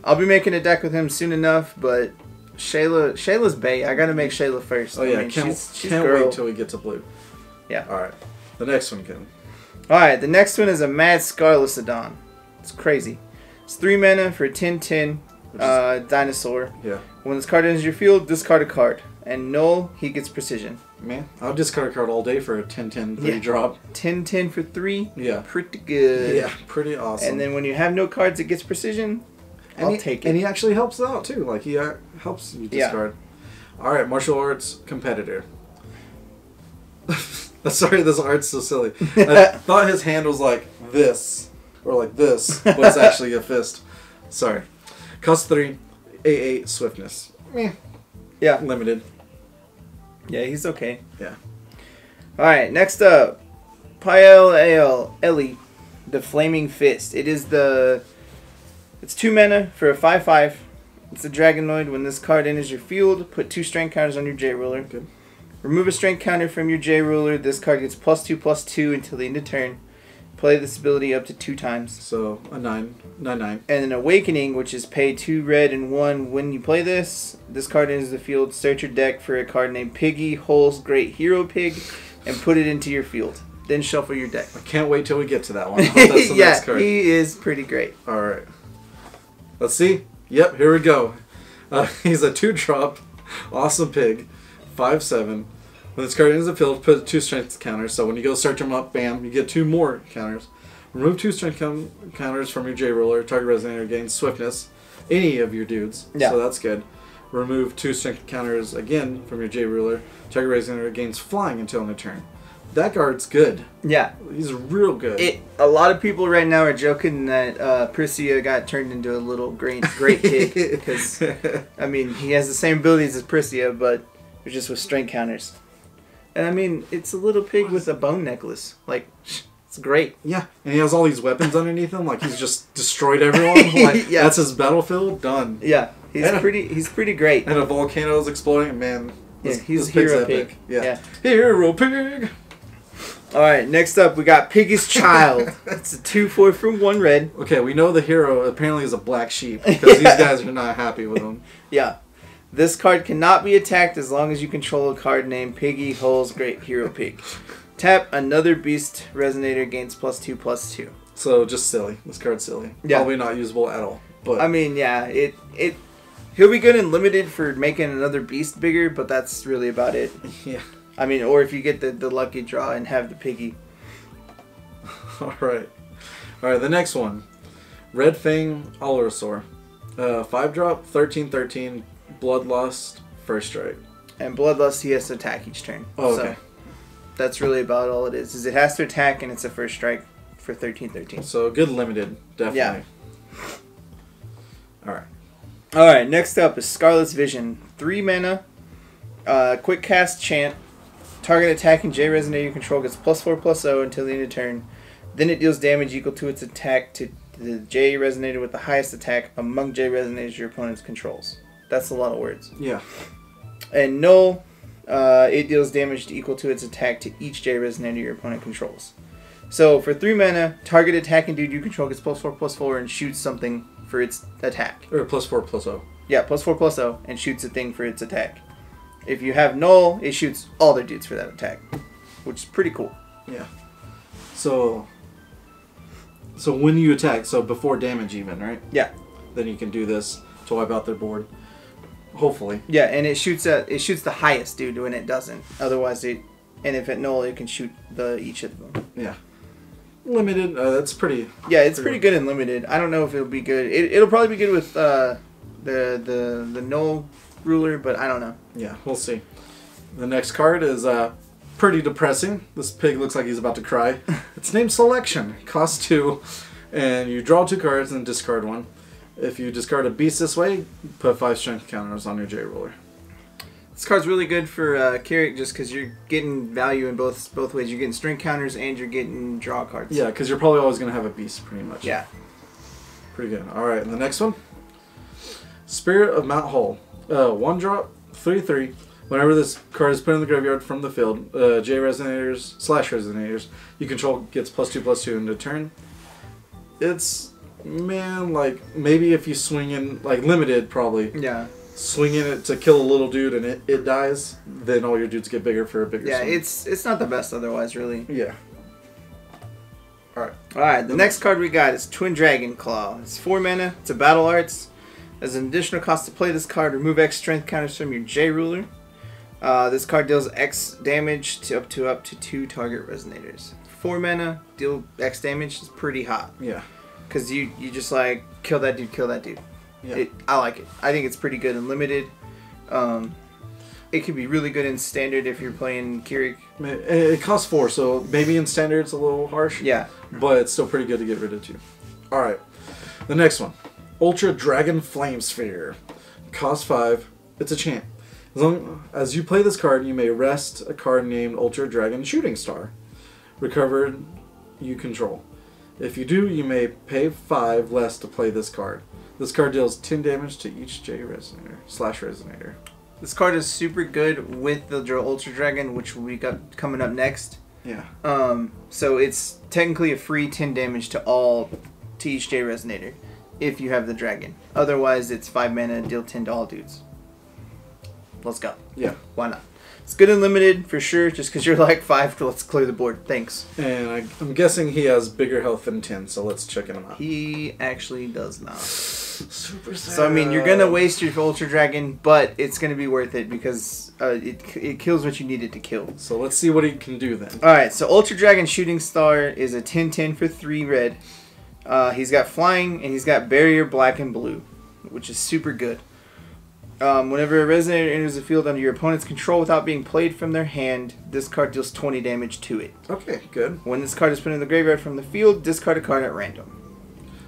I'll be making a deck with him soon enough, but Shayla's bait. I gotta make Shayla first. Oh yeah, I mean, can't girl. wait till we get to blue. Yeah. All right, the next one, Kevin. All right, the next one is a Mad Scarlicodon. It's crazy. It's 3 mana for a 10/10 dinosaur. Yeah. When this card enters your field, discard a card. And null, he gets precision. Man, I'll discard a card all day for a 10/10 3 drop. 10/10 for 3. Yeah. Pretty good. Yeah, pretty awesome. And then when you have no cards, it gets precision. I'll take it. And he actually helps out too. Like he helps you discard. Yeah. All right, martial arts competitor. Sorry, this art's so silly. I thought his hand was like this or like this, but it's actually a fist. Sorry. Cost 3, 8/8 swiftness. Meh. Yeah. Limited. Yeah, he's okay. Yeah. Alright, next up. Pael Ellie, the Flaming Fist. It's 2 mana for a 5/5. It's a Dragonoid. When this card enters your field, put 2 strength counters on your J ruler. Good. Remove a strength counter from your J ruler. This card gets +2/+2 until the end of turn. Play this ability up to 2 times. So a 9/9. And an Awakening, which is pay 2 red and 1. When you play this card enters the field. Search your deck for a card named Piggy Hole's Great Hero Pig, and put it into your field. Then shuffle your deck. I can't wait till we get to that one. That's the next card. He is pretty great. All right. Let's see. Yep, here we go. He's a 2-drop, awesome pig, 5/7. When this card enters the field, put 2 strength counters. So when you go search him up, bam, you get 2 more counters. Remove 2 strength counters from your J ruler. Target resonator gains swiftness. Any of your dudes. Yeah. So that's good. Remove 2 strength counters again from your J ruler. Target resonator gains flying until end of turn. That card's good. Yeah. He's real good. A lot of people right now are joking that Priscia got turned into a little great pig. Because, I mean, he has the same abilities as Priscia, but it's just with strength counters. And I mean, it's a little pig with a bone necklace. Like, it's great. Yeah, and he has all these weapons underneath him. Like he's just destroyed everyone. Like yeah. That's his battlefield. Done. Yeah, he's pretty great. And a volcano is exploding. Man, he's hero pig. Yeah, hero pig. All right, next up we got Piggy's Child. It's a 2/4 for 1 red. Okay, we know the hero apparently is a black sheep because these guys are not happy with him. Yeah. This card cannot be attacked as long as you control a card named Piggy Hole's Great Hero Pig. Tap another Beast Resonator, gains +2/+2. So just silly. This card's silly. Yeah. Probably not usable at all. But I mean, yeah, he'll be good and limited for making another beast bigger, but that's really about it. Yeah. I mean, or if you get the lucky draw and have the Piggy. All right. The next one, Red Fang Allosaur, 5-drop, 13/13. Bloodlust, first strike. And Bloodlust, he has to attack each turn. Oh, okay. So that's really about all it is it has to attack, and it's a first strike for 13/13. So good limited, definitely. Yeah. Alright, next up is Scarlet's Vision. 3 mana, quick cast chant. Target attacking J Resonator you control gets +4/+0 until the end of turn. Then it deals damage equal to its attack to the J Resonator with the highest attack among J Resonators your opponent's controls. That's a lot of words. Yeah. And null, it deals damage equal to its attack to each J Resonator your opponent controls. So for 3 mana, target attacking dude you control gets +4/+4 and shoots something for its attack. Or +4/+0. Yeah, +4/+0 and shoots a thing for its attack. If you have null, it shoots all their dudes for that attack, which is pretty cool. Yeah. So when you attack, so before damage even, right? Yeah. Then you can do this to wipe out their board. Hopefully. Yeah, and it shoots the highest dude when it doesn't. Otherwise, and if it null, it can shoot each of them. Yeah. Limited. That's pretty. Yeah, it's pretty good and limited. I don't know if it'll be good. It'll probably be good with the null ruler, but I don't know. Yeah, we'll see. The next card is pretty depressing. This pig looks like he's about to cry. It's named Selection. Costs 2. And you draw 2 cards and discard 1. If you discard a beast this way, put 5 strength counters on your J ruler. This card's really good for Kirik just because you're getting value in both ways. You're getting strength counters and you're getting draw cards. Yeah, because you're probably always going to have a beast pretty much. Yeah. Pretty good. Alright, and the next one. Spirit of Mount Hull. 1 drop, 3/3. Whenever this card is put in the graveyard from the field, J resonators / resonators you control gets +2/+2 into turn. It's, man, like, maybe if you swing in, like, limited probably. Yeah. Swinging it to kill a little dude and it dies, then all your dudes get bigger for a bigger swing. It's not the best otherwise, really. Yeah. Alright. Alright, the next card we got is Twin Dragon Claw. It's 4 mana, it's a battle arts. As an additional cost to play this card, remove X strength counters from your J ruler. This card deals X damage to up to 2 target resonators. 4 mana, deal X damage is pretty hot. Yeah. Because you just like, kill that dude. Yeah. I like it. I think it's pretty good in limited. It could be really good in standard if you're playing Kirik. It costs 4, so maybe in standard it's a little harsh. Yeah. But it's still pretty good to get rid of too. Alright. The next one. Ultra Dragon Flame Sphere. Costs 5. It's a champ. As long as you play this card, you may rest a card named Ultra Dragon Shooting Star. Recovered, you control. If you do, you may pay 5 less to play this card. This card deals 10 damage to each J resonator / resonator. This card is super good with the Ultra Dragon, which we got coming up next. Yeah. So it's technically a free 10 damage to each J resonator if you have the dragon. Otherwise, it's 5 mana, deal 10 to all dudes. Let's go. Yeah. Why not? It's good and limited for sure, just because you're like 5, let's clear the board. Thanks. And I'm guessing he has bigger health than 10, so let's check him out. He actually does not. Super sad. So, I mean, you're going to waste your Ultra Dragon, but it's going to be worth it because it kills what you need it to kill. So let's see what he can do then. Alright, so Ultra Dragon Shooting Star is a 10/10 for 3 red. He's got flying and he's got barrier black and blue, which is super good. Whenever a resonator enters the field under your opponent's control without being played from their hand, this card deals 20 damage to it. Okay, good. When this card is put in the graveyard from the field, discard a card at random.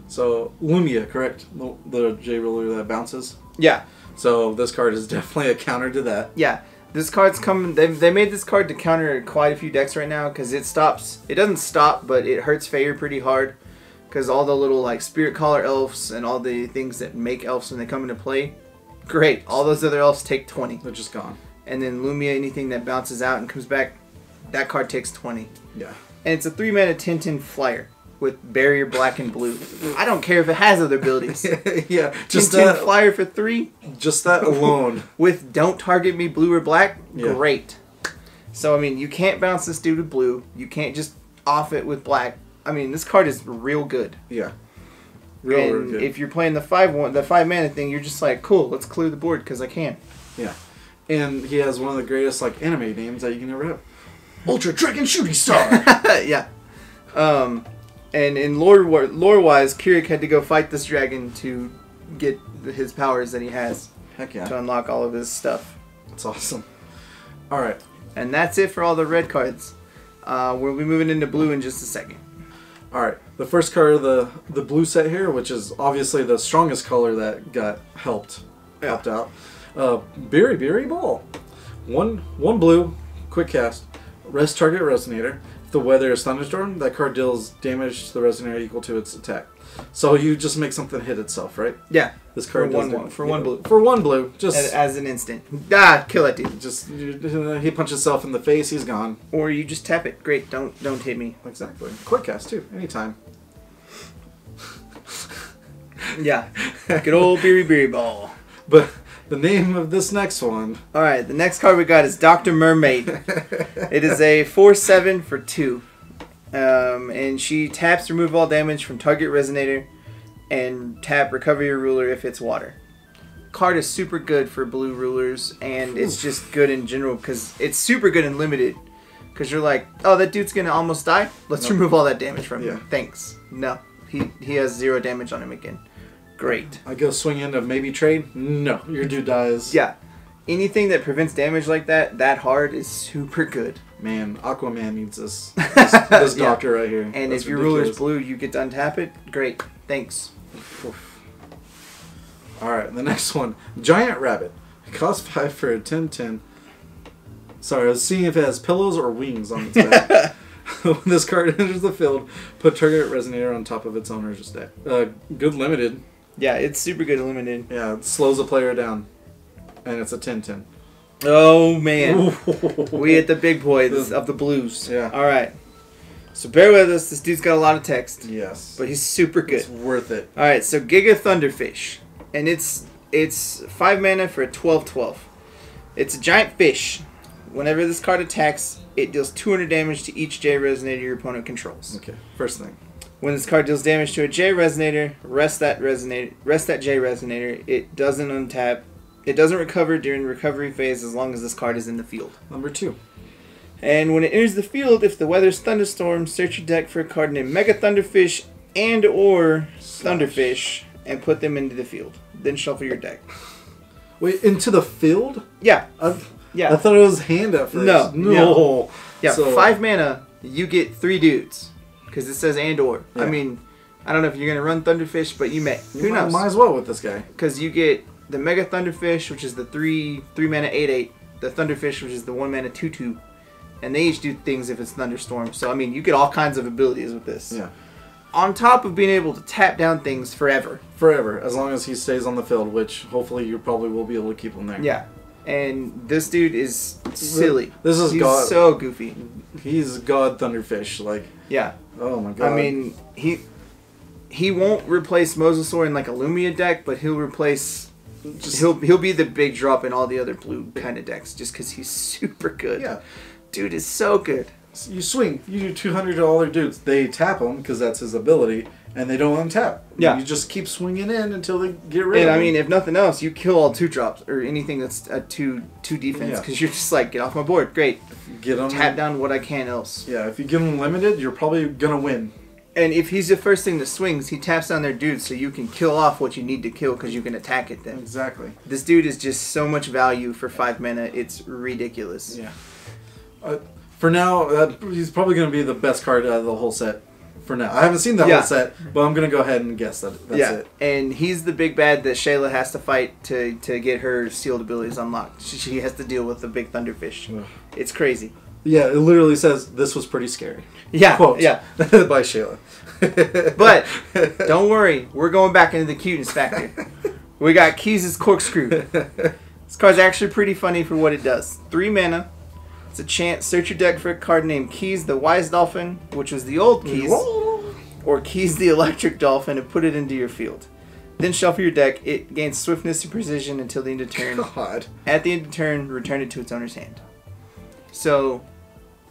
So, Lumia, correct? The J ruler that bounces? Yeah. So, this card is definitely a counter to that. Yeah. This card's coming. They made this card to counter quite a few decks right now because it stops. It doesn't stop, but it hurts Feyre pretty hard because all the little like Spirit Caller elves and all the things that make elves when they come into play. Great. All those other elves take 20. They're just gone. And then Lumia, anything that bounces out and comes back, that card takes 20. Yeah. And it's a 3 mana 10/10 flyer with barrier black and blue. I don't care if it has other abilities. Yeah. Just 10 flyer for 3. Just that alone. With don't target me blue or black. Yeah. Great. So I mean, you can't bounce this dude with blue. You can't just off it with black. I mean, this card is real good. Yeah. Real good. If you're playing the 5 mana thing, you're just like, cool, let's clear the board because I can. Yeah. And he has one of the greatest like anime names that you can ever have. Ultra Dragon Shooting Star. Yeah. And in lore-wise, Kirik had to go fight this dragon to get his powers that he has. Heck yeah. To unlock all of his stuff. That's awesome. Alright. And that's it for all the red cards. We'll be moving into blue in just a second. Alright. The first card of the blue set here, which is obviously the strongest color that got helped out. Berry Ball. One blue, quick cast. Rest target resonator. If the weather is thunderstorm, that card deals damage to the resonator equal to its attack. So you just make something hit itself, right? Yeah. This card for one blue. For one blue, just as an instant. Ah, kill that dude. Just he punches himself in the face, he's gone. Or you just tap it. Great. Don't hit me. Exactly. Quick cast too. Anytime. Yeah. Good old Berry Ball. But the name of this next one. Alright, the next card we got is Dr. Mermaid. It is a 4/7 for 2. And she taps to remove all damage from target resonator and tap recover your ruler if it's water. Card is super good for blue rulers and it's just good in general because it's super good in limited. Because you're like, oh, that dude's going to almost die? Let's remove all that damage from him. Thanks. No. He has 0 damage on him again. Great. I go swing in to maybe trade. No, your dude dies. Yeah. anything that prevents damage like that hard is super good. Man, Aquaman needs this doctor right here. And That's if your ridiculous. ruler's blue, you get to untap it. Great, thanks. Alright, the next one. Giant Rabbit. It costs 5 for a 10/10. Sorry, I was seeing if it has pillows or wings on its back. When this card enters the field, put target resonator on top of its owner's deck. Good limited. Yeah, it's super good limited. Yeah, it slows a player down. And it's a 10/10. Oh, man. We hit the big boy of the blues. Yeah. All right. So bear with us. This dude's got a lot of text. Yes. But he's super good. It's worth it. All right, so Giga Thunderfish. And it's 5 mana for a 12/12. It's a giant fish. Whenever this card attacks, it deals 200 damage to each J Resonator your opponent controls. Okay, first thing. When this card deals damage to a J Resonator, rest that J Resonator. It doesn't untap. It doesn't recover during the recovery phase as long as this card is in the field. Number 2. And when it enters the field, if the weather's Thunderstorm, search your deck for a card named Mega Thunderfish and or Thunderfish and put them into the field. Then shuffle your deck. Wait, into the field? Yeah. I thought it was hand at first. No. Yeah, So, 5 mana, you get 3 dudes. Because it says and or. Yeah. I mean, I don't know if you're going to run Thunderfish, but you may. Who knows? Might as well with this guy. Because you get the Mega Thunderfish, which is the 3 mana 8/8. The Thunderfish, which is the 1 mana 2/2. And they each do things if it's Thunderstorm. So, I mean, you get all kinds of abilities with this. Yeah. On top of being able to tap down things forever. Forever, as long as he stays on the field, which hopefully you probably will be able to keep him there. Yeah. And this dude is silly. He's God. so goofy. He's God Thunderfish. Like, Yeah. oh my god. I mean, he won't replace Mosasaur in like a Lumia deck, but he'll replace... He'll be the big drop in all the other blue kind of decks just because he's super good. Yeah. Dude is so good. You swing, you do $200 dudes. They tap him because that's his ability, and they don't untap. Yeah. You just keep swinging in until they get rid And of him. I mean, if nothing else, you kill all 2-drops or anything that's a 2 defense because you're just like, get off my board. Great. get him. Tap down what I can else. Yeah, if you give him limited, you're probably gonna win. And if he's the first thing that swings, he taps down their dude so you can kill off what you need to kill because you can attack it then. Exactly. This dude is just so much value for 5 mana, it's ridiculous. Yeah. For now, he's probably going to be the best card out of the whole set. For now. I haven't seen the whole set, but I'm going to go ahead and guess that's it. And he's the big bad that Shayla has to fight to get her sealed abilities unlocked. She has to deal with the big Thunderfish. Ugh. It's crazy. Yeah, it literally says, this was pretty scary. Yeah, Quote. yeah. By Shayla. But, don't worry, we're going back into the cuteness factor. We got Keys' Corkscrew. This card's actually pretty funny for what it does. 3 mana. It's a chance. Search your deck for a card named Keys the Wise Dolphin, which was the old Keys, or Keys the Electric Dolphin, and put it into your field. Then shuffle your deck. It gains swiftness and precision until the end of turn. God. At the end of turn, return it to its owner's hand. So,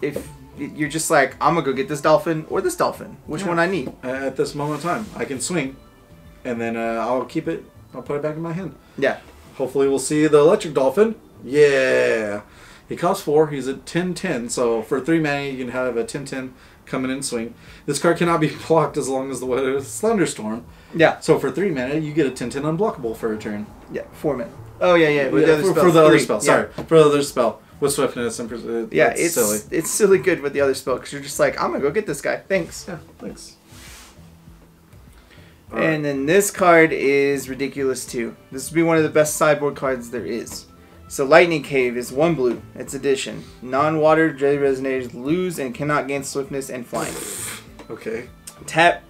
if you're just like, I'm going to go get this dolphin or this dolphin, which one I need? At this moment in time, I can swing, and then I'll keep it. I'll put it back in my hand. Yeah. Hopefully we'll see the Electric Dolphin. Yeah. He costs 4. He's at 10/10. So for 3 mana, you can have a 10/10 come in and swing. This card cannot be blocked as long as the weather is Thunderstorm. Yeah. So for 3 mana, you get a 10/10 unblockable for a turn. Yeah, 4 mana. Oh, yeah. With the other spell. For the other 3. spell. Sorry. For the other spell. With swiftness and it's silly. It's silly good with the other spell because you're just like, I'm going to go get this guy. Thanks. Yeah, thanks. And then this card is ridiculous too. This would be one of the best sideboard cards there is. So Lightning Cave is 1 blue. It's addition. Non-water J Resonators lose and cannot gain swiftness and flying. Okay. Tap.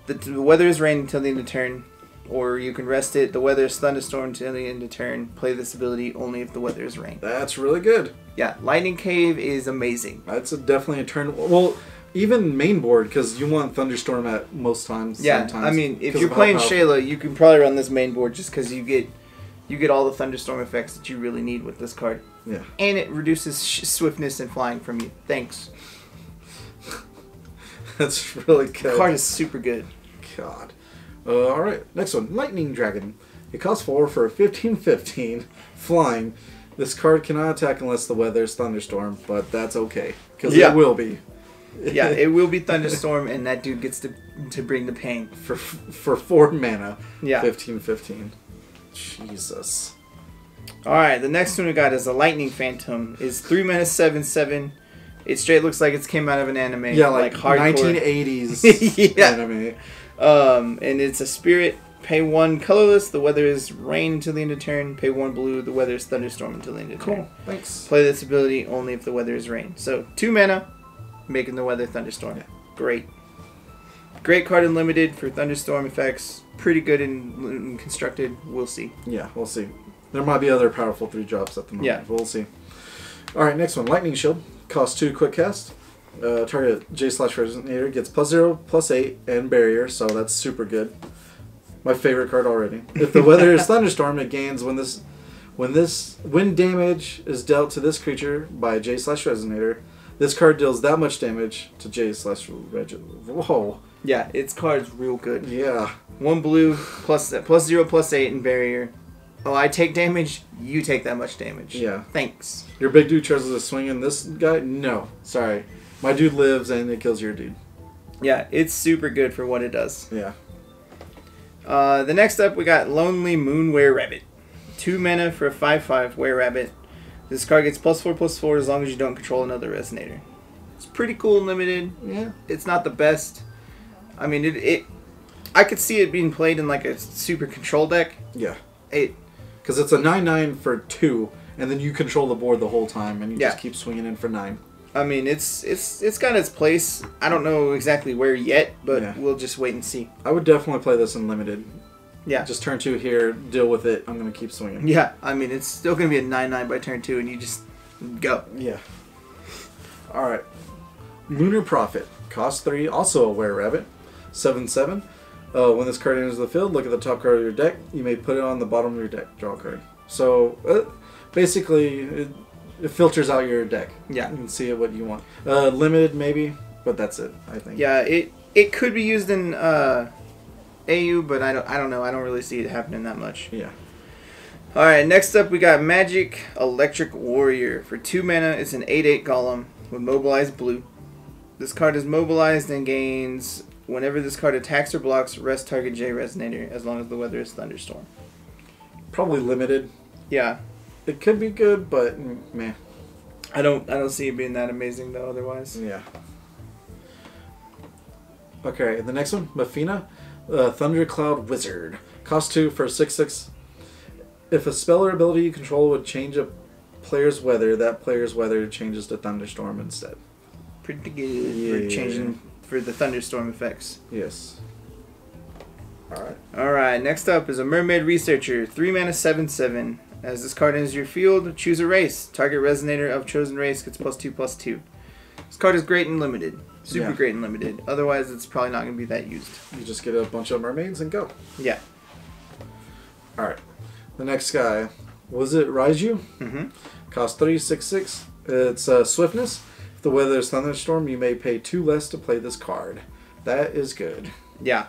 The weather is rain until the end of turn. Or you can rest it. The weather is thunderstorm until the end of turn. Play this ability only if the weather is rain. That's really good. Yeah, Lightning Cave is amazing. That's definitely a turn. Well, even main board, because you want Thunderstorm at most times. Yeah, sometimes, I mean, if you're playing Shayla, you can probably run this main board just because you get all the Thunderstorm effects that you really need with this card. Yeah. And it reduces swiftness and flying from you. Thanks. That's really good. The card is super good. God. Alright, next one. Lightning Dragon. It costs 4 for a 15/15 flying. This card cannot attack unless the weather is Thunderstorm, but that's okay. Because it will be. Yeah, it will be Thunderstorm, and that dude gets to bring the pain. For 4 mana. Yeah. 15/15. Jesus. Alright, the next one we got is a Lightning Phantom. It's 3 mana 7/7. It straight looks like it's came out of an anime. Yeah, like hardcore 1980s yeah. anime. And it's a spirit. Pay 1 colorless. The weather is rain until the end of turn. Pay 1 blue. The weather is thunderstorm until the end of turn. Cool. Thanks. Play this ability only if the weather is rain. So 2 mana, making the weather thunderstorm. Yeah. Great. Great card in limited for thunderstorm effects. Pretty good in constructed. We'll see. Yeah, we'll see. There might be other powerful 3-drops at the moment. Yeah. We'll see. Alright, next one. Lightning Shield. Costs 2 quick cast. Target J/Resonator gets +0, +8, and barrier, so that's super good. My favorite card already. If the weather is thunderstorm, it gains when damage is dealt to this creature by J/Resonator. This card deals that much damage to J/Resonator. Whoa. Yeah, its card's real good. Yeah. 1 blue, +0, +8, and barrier. Oh, I take damage, you take that much damage. Yeah. Thanks. Your big dude tries to swing in this guy? No. Sorry. My dude lives and it kills your dude. Yeah, it's super good for what it does. Yeah. The next up, we got Lonely Moon Were-Rabbit. 2 mana for a 5/5 Were-Rabbit. This card gets +4/+4 as long as you don't control another Resonator. It's pretty cool and limited. Yeah. It's not the best. I mean, I could see it being played in like a super control deck. Yeah. Because it's a 9/9 for 2, and then you control the board the whole time, and you just keep swinging in for 9. I mean, it's got its place. I don't know exactly where yet, but we'll just wait and see. I would definitely play this in limited. Yeah. Just turn 2 here, deal with it. I'm going to keep swinging. Yeah, I mean, it's still going to be a 9/9 by turn 2, and you just go. Yeah. Alright. Lunar Prophet. Cost 3, also a Were-Rabbit. 7/7. When this card enters the field, look at the top card of your deck. You may put it on the bottom of your deck. Draw a card. So, basically, it filters out your deck. Yeah. You can see what you want. Limited, maybe, but that's it, I think. Yeah, it could be used in AU, but I don't know. I don't really see it happening that much. Yeah. Alright, next up we got Magic Electric Warrior. For 2 mana, it's an 8/8 golem with mobilized blue. This card is mobilized and gains... Whenever this card attacks or blocks, rest target J Resonator, as long as the weather is thunderstorm. Probably limited. Yeah. It could be good, but meh. I don't see it being that amazing though otherwise. Yeah. Okay, the next one, Mafina, Thundercloud Wizard. Cost 2 for 6/6. If a spell or ability you control would change a player's weather, that player's weather changes to thunderstorm instead. Pretty good for changing for the thunderstorm effects. Yes. Alright. Alright, next up is a Mermaid Researcher. 3 mana 7/7. As this card enters your field, choose a race. Target Resonator of chosen race gets +2/+2. This card is great and limited. Super great and limited. Otherwise, it's probably not going to be that used. You just get a bunch of mermaids and go. Yeah. Alright. The next guy. Was it Raiju? Mm-hmm. Cost 3, 6/6. It's Swiftness. If the weather is thunderstorm, you may pay 2 less to play this card. That is good. Yeah.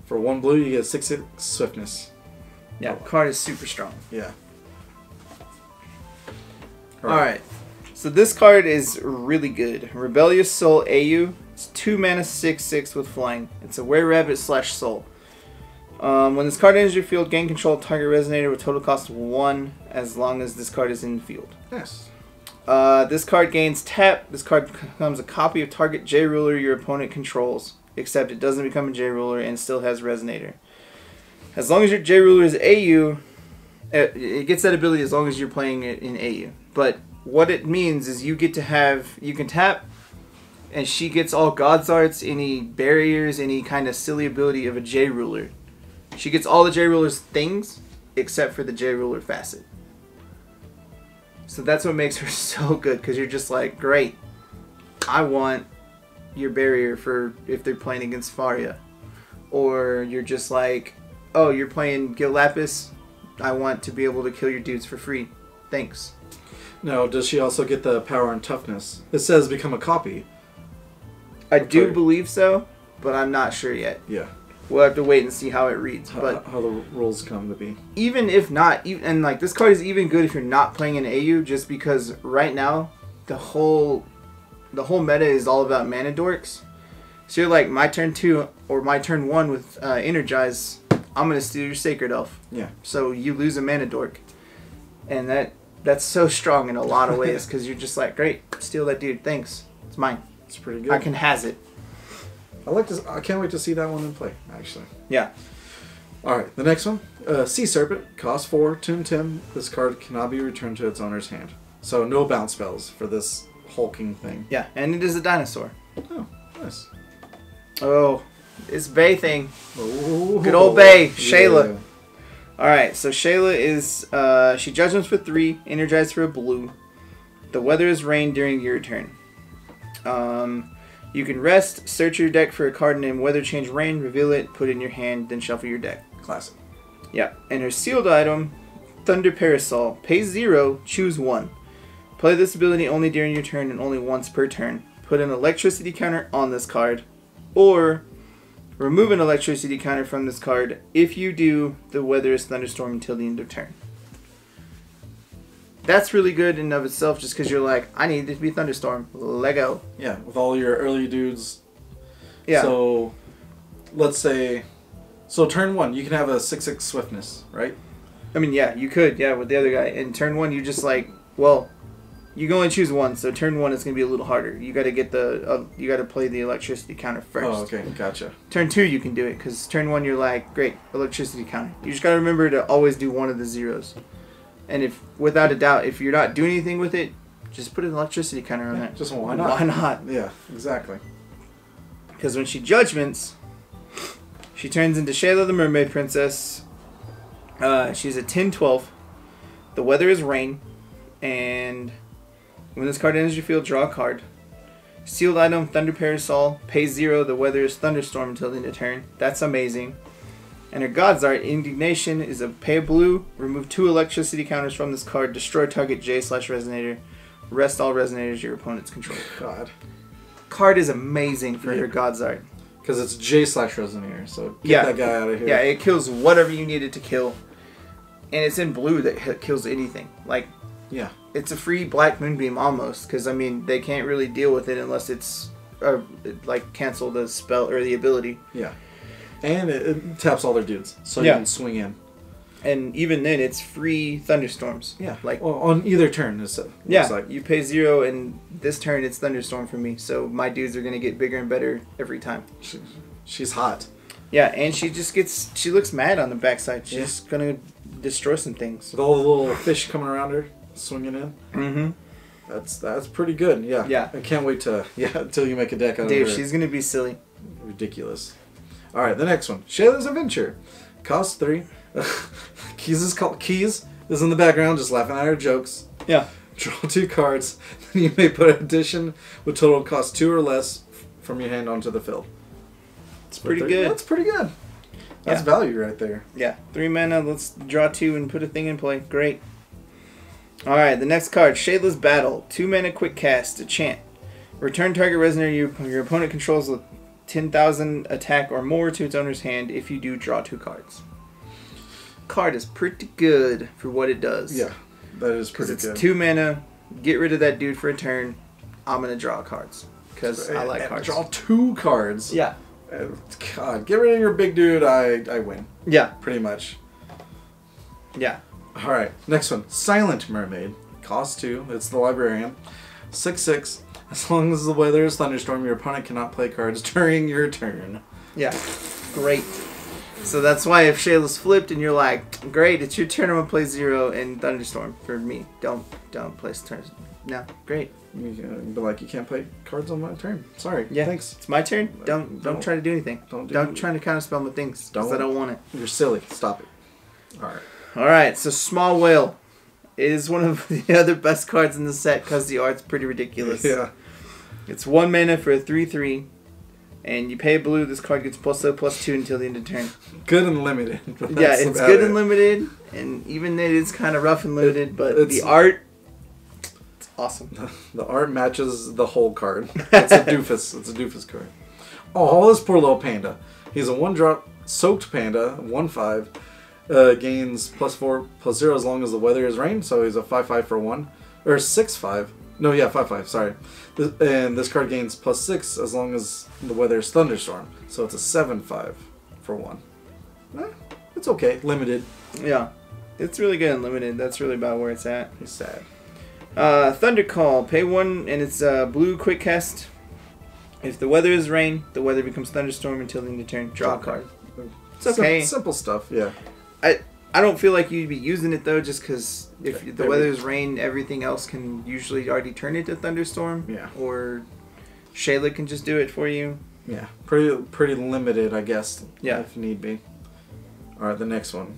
For 1 blue, you get 6/6 Swiftness. Yeah, card is super strong. Yeah. Alright. So this card is really good. Rebellious Soul AU. It's 2 mana 6/6 with flying. It's a Were-Rabbit/Soul. When this card enters your field, gain control of target Resonator with total cost 1 as long as this card is in the field. Yes. This card gains tap. This card becomes a copy of target J-Ruler your opponent controls, except it doesn't become a J-Ruler and still has Resonator. As long as your J-Ruler is AU, it gets that ability as long as you're playing it in AU. But what it means is you can tap, and she gets all God's Arts, any barriers, any kind of silly ability of a J-Ruler. She gets all the J-Ruler's things, except for the J-Ruler facet. So that's what makes her so good, because you're just like, great, I want your barrier for if they're playing against Faria. Or you're just like, oh, you're playing Gil Lapis, I want to be able to kill your dudes for free. Thanks. Now, does she also get the power and toughness? It says become a copy. I do believe so, but I'm not sure yet. Yeah. We'll have to wait and see how it reads. But how the rules come to be. Even if not, and like this card is even good if you're not playing an AU, just because right now the whole meta is all about mana dorks. So you're like, my turn 2 or my turn 1 with Energize, I'm gonna steal your Sacred Elf. Yeah. So you lose a mana dork. And that's so strong in a lot of ways because you're just like, great, steal that dude, thanks, it's mine. It's pretty good. I can has it. I can't wait to see that one in play, actually. Yeah. Alright, the next one. Sea Serpent, cost 4, Tomb Tim. This card cannot be returned to its owner's hand. So no bounce spells for this hulking thing. Yeah, and it is a dinosaur. Oh, nice. Oh, this Bay thing. Oh, Good old Bay, Shayla. Yeah. Alright, so Shayla is, she judgments for 3, energized for a blue. The weather is rain during your turn. You can rest, search your deck for a card named Weather Change Rain, reveal it, put it in your hand, then shuffle your deck. Classic. Yeah, and her sealed item, Thunder Parasol, pays 0, choose 1. Play this ability only during your turn and only once per turn. Put an electricity counter on this card, or remove an electricity counter from this card. If you do, the weather is thunderstorm until the end of turn. That's really good in and of itself just because you're like, I need it to be thunderstorm. Lego. Yeah, with all your early dudes. Yeah. So, let's say... So, turn 1, you can have a 6/6 swiftness, right? I mean, yeah, you could, yeah, with the other guy. And turn 1, you just like, well, you can only choose 1, so turn 1 is going to be a little harder. You got to get you got to play the electricity counter first. Oh, okay, gotcha. Turn 2, you can do it, because turn 1, you're like, great, electricity counter. You just got to remember to always do one of the zeros. And if, without a doubt, if you're not doing anything with it, just put an electricity counter on it. Just why not? Why not? Yeah, exactly. Because when she judgments, she turns into Shayla the Mermaid Princess. She's a 10/12. The weather is rain. And when this card enters your field, draw a card. Sealed item, Thunder Parasol, pays 0. The weather is thunderstorm until the end of turn. That's amazing. And her God's Art, Indignation, is a pay a blue, remove 2 electricity counters from this card, destroy target J/resonator, rest all resonators your opponents control. God. Card is amazing for her God's Art. Because it's J/resonator, so get that guy out of here. Yeah, it kills whatever you need it to kill. And it's in blue that kills anything. Like, yeah, it's a free Black Moonbeam almost, because, I mean, they can't really deal with it unless it's, like, cancel the spell or the ability. Yeah. And it taps all their dudes, so you can swing in. And even then, it's free thunderstorms. Yeah, like on either turn. Like. You pay 0, and this turn it's thunderstorm for me. So my dudes are gonna get bigger and better every time. She's hot. Yeah, and she looks mad on the backside. She's gonna destroy some things. With all the little fish coming around her, swinging in. Mm-hmm. That's pretty good. Yeah. Yeah. I can't wait until you make a deck out of her. Dude, she's gonna be silly. Ridiculous. All right, the next one, Shayla's Adventure, cost 3. Keys is in the background, just laughing at her jokes. Yeah. Draw 2 cards. Then you may put an addition with total cost 2 or less from your hand onto the field. It's pretty good. That's pretty good. That's value right there. Yeah. 3 mana. Let's draw 2 and put a thing in play. Great. All right. The next card, Shayla's Battle. 2 mana, quick cast, a chant. Return target resonator your opponent controls with 10,000 attack or more to its owner's hand. If you do, draw 2 cards. Card is pretty good for what it does. Yeah, that is pretty good. Because it's 2 mana. Get rid of that dude for a turn. I'm gonna draw cards because I like cards. Draw 2 cards. Yeah. God, get rid of your big dude. I win. Yeah. Pretty much. Yeah. All right, next one, Silent Mermaid, cost 2. It's the librarian, 6/6. As long as the weather is thunderstorm, your opponent cannot play cards during your turn. Yeah. Great. So that's why if Shayla's flipped and you're like, great, it's your turn, I'm going to play 0 and thunderstorm for me. Don't place turns. No, great. You be like, you can't play cards on my turn. Sorry. Yeah. Thanks. It's my turn. Don't try to do anything. Don't try to counterspell my things because I don't want it. You're silly. Stop it. All right. All right. So Small Whale is one of the other best cards in the set because the art's pretty ridiculous. Yeah. It's 1 mana for a 3/3, and you pay blue. This card gets +2 until the end of turn. Good and limited. Yeah, it's good and limited, and even then it's kind of rough and limited. But the art, it's awesome. The art matches the whole card. It's a doofus. It's a doofus card. Oh, this poor little panda. He's a 1-drop soaked panda, 1/5. Gains +4/+0 as long as the weather is rain. So he's a 5/5 for 1, or 6/5. No, yeah, 5/5. Sorry. And this card gains +6 as long as the weather is thunderstorm. So it's a 7/5 for 1. It's okay. Limited. Yeah. It's really good and limited. That's really about where it's at. He's sad. Thunder Call. Pay 1 and it's blue quick cast. If the weather is rain, the weather becomes thunderstorm until the end of turn. Draw a card. It's okay. Simple stuff, yeah. I don't feel like you'd be using it though, just because if the weather is rain, everything else can usually already turn into thunderstorm. Yeah. Or Shayla can just do it for you. Yeah. Pretty limited, I guess. Yeah. If need be. All right, the next one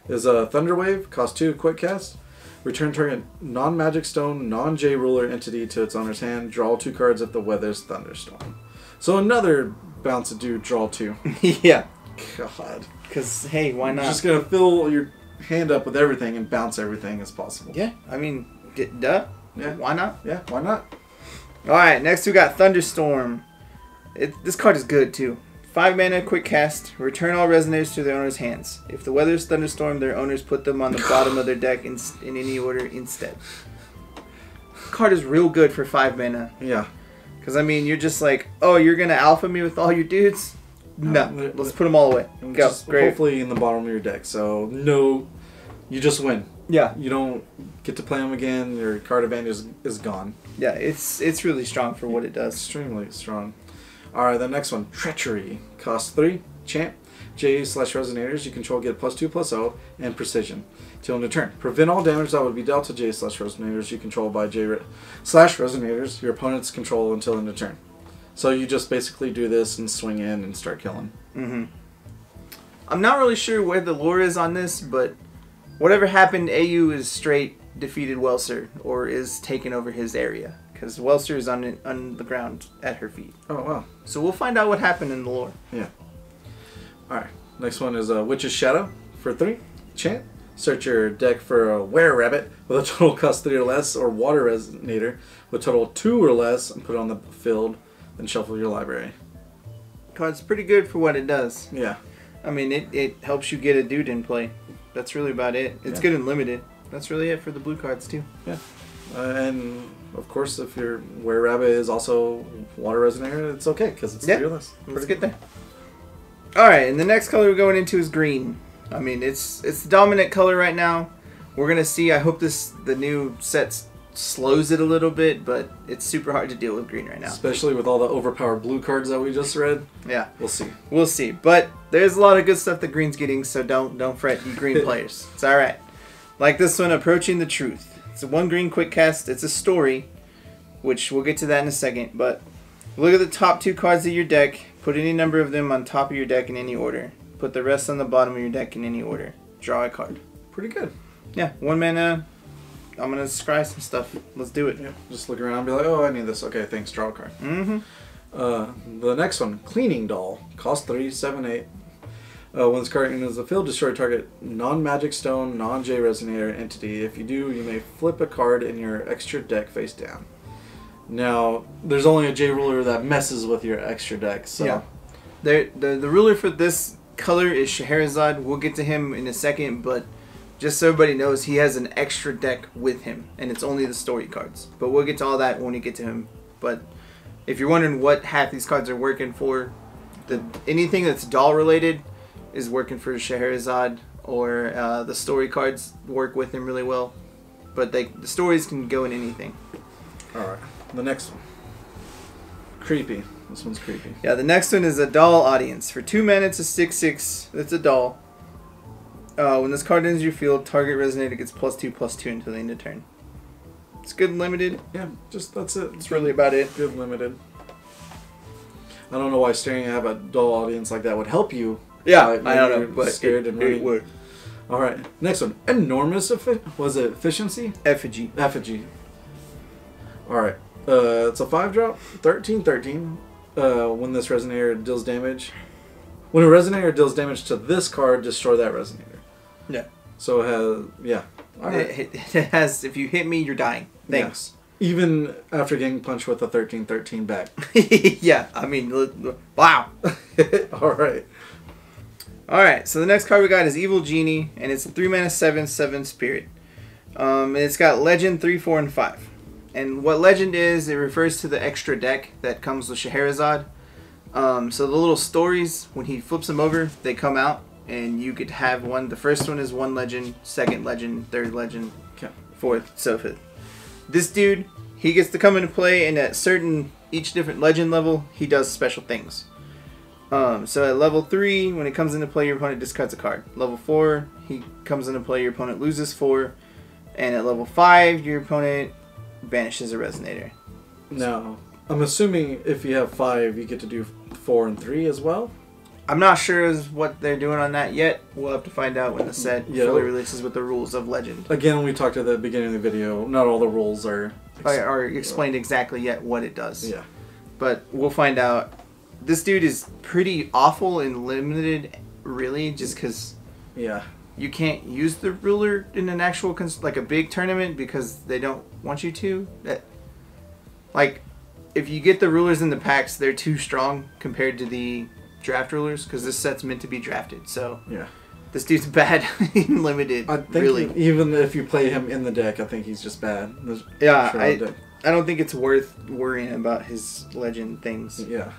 is a Thunderwave. Cost 2, quick cast. Return target non-magic stone, non-J ruler entity to its owner's hand. Draw 2 cards if the weather's thunderstorm. So another bounce to do. Draw 2. Yeah. God. Because, hey, why not? You're just going to fill your hand up with everything and bounce everything as possible. Yeah, I mean, duh. Yeah. Why not? Yeah, why not? Alright, next we got Thunderstorm. This card is good, too. 5 mana, quick cast. Return all resonators to their owner's hands. If the weather's thunderstorm, their owners put them on the bottom of their deck in any order instead. This card is real good for 5 mana. Yeah. Because, I mean, you're just like, oh, you're going to alpha me with all your dudes? No, let's put them all away. Go. Just Great. hopefully in the bottom of your deck. So, no, you just win. Yeah. You don't get to play them again. Your card advantage is gone. Yeah, it's really strong for what it does. Extremely strong. Alright, the next one. Treachery. Cost 3. Champ. J/Resonators you control get +2/+0 and precision till end of turn. Prevent all damage that would be dealt to J/Resonators you control by J/Resonators your opponents control until end of turn. So you just basically do this and swing in and start killing. Mm-hmm. I'm not really sure where the lore is on this, but whatever happened, AU is straight defeated Welser or is taken over his area. Because Welser is on the ground at her feet. Oh, wow. So we'll find out what happened in the lore. Yeah. Alright. Next one is Witch's Shadow for 3. Chant. Search your deck for a Were-Rabbit with a total cost 3 or less, or Water Resonator with total 2 or less, and put it on the field, then shuffle your library. Card's pretty good for what it does. Yeah. I mean, it helps you get a dude in play. That's really about it. It's good and limited. That's really it for the blue cards, too. Yeah. And, of course, if your Were-Rabbit is also Water Resonator, it's okay, because it's 3 or less. Let's get there. Alright, and the next color we're going into is green. I mean, it's the dominant color right now. We're going to see, I hope the new set slows it a little bit, but it's super hard to deal with green right now. Especially with all the overpowered blue cards that we just read. Yeah. We'll see. We'll see. But there's a lot of good stuff that green's getting, so don't fret, you green players. It's alright. Like this one, Approaching the Truth. It's a 1 green quick cast. It's a story, which we'll get to that in a second, but look at the top 2 cards of your deck. Put any number of them on top of your deck in any order. Put the rest on the bottom of your deck in any order. Draw a card. Pretty good. Yeah, 1 mana. I'm going to scry some stuff. Let's do it. Yeah. Just look around and be like, oh, I need this. Okay, thanks. Draw a card. Mm-hmm. The next one, Cleaning Doll. Cost 3, 7, 8. When this card enters the field, destroy target non-magic stone, non-J resonator entity. If you do, you may flip a card in your extra deck face down. Now, there's only a J ruler that messes with your extra deck, so... Yeah. The ruler for this color is Scheherazade. We'll get to him in a second, but just so everybody knows, he has an extra deck with him, and it's only the story cards. But we'll get to all that when we get to him. But if you're wondering what half these cards are working for, anything that's doll related is working for Scheherazade, or the story cards work with him really well. But the stories can go in anything. Alright, the next one. Creepy. This one's creepy. Yeah, the next one is a doll audience. For 2 mana, it's a 6/6. It's a doll. When this card enters your field, target resonator gets +2/+2 until the end of turn. It's good and limited. Yeah, just that's it. That's really about it. Good limited. I don't know why staring at a doll audience like that would help you. Yeah, Like, I don't maybe know, you're but scared and running. it would. All right, next one. Enormous efficiency. Effigy. Effigy. All right. It's a 5-drop. 13/13. When this resonator deals damage. When a resonator deals damage to this card, destroy that resonator. Yeah. So it has, yeah. All right. It has, if you hit me, you're dying. Thanks. Yeah. Even after getting punched with a 13/13 back. Yeah, I mean, wow. All right. Alright, so the next card we got is Evil Genie, and it's a 3 mana 7/7 spirit. And it's got legend 3, 4, and 5. And what legend is, it refers to the extra deck that comes with Scheherazade. So the little stories, when he flips them over, they come out, and you could have one. The first one is 1 legend, second legend, third legend, fourth, so fifth. This dude, he gets to come into play, and at each different legend level, he does special things. So at level 3, when it comes into play, your opponent discards a card. Level 4, he comes into play, your opponent loses 4. And at level 5, your opponent banishes a Resonator. No. I'm assuming if you have 5, you get to do 4 and 3 as well? I'm not sure as what they're doing on that yet. We'll have to find out when the set fully releases with the rules of Legend. Again, we talked at the beginning of the video, not all the rules are explained exactly yet what it does. Yeah. But we'll find out. This dude is pretty awful and limited, really, just because you can't use the ruler in an actual, like a big tournament, because they don't want you to. Like, if you get the rulers in the packs, they're too strong compared to the draft rulers, because this set's meant to be drafted. So this dude's bad and limited. I think really, even if you play him in the deck, I think he's just bad. I don't think it's worth worrying about his legend things. Yeah.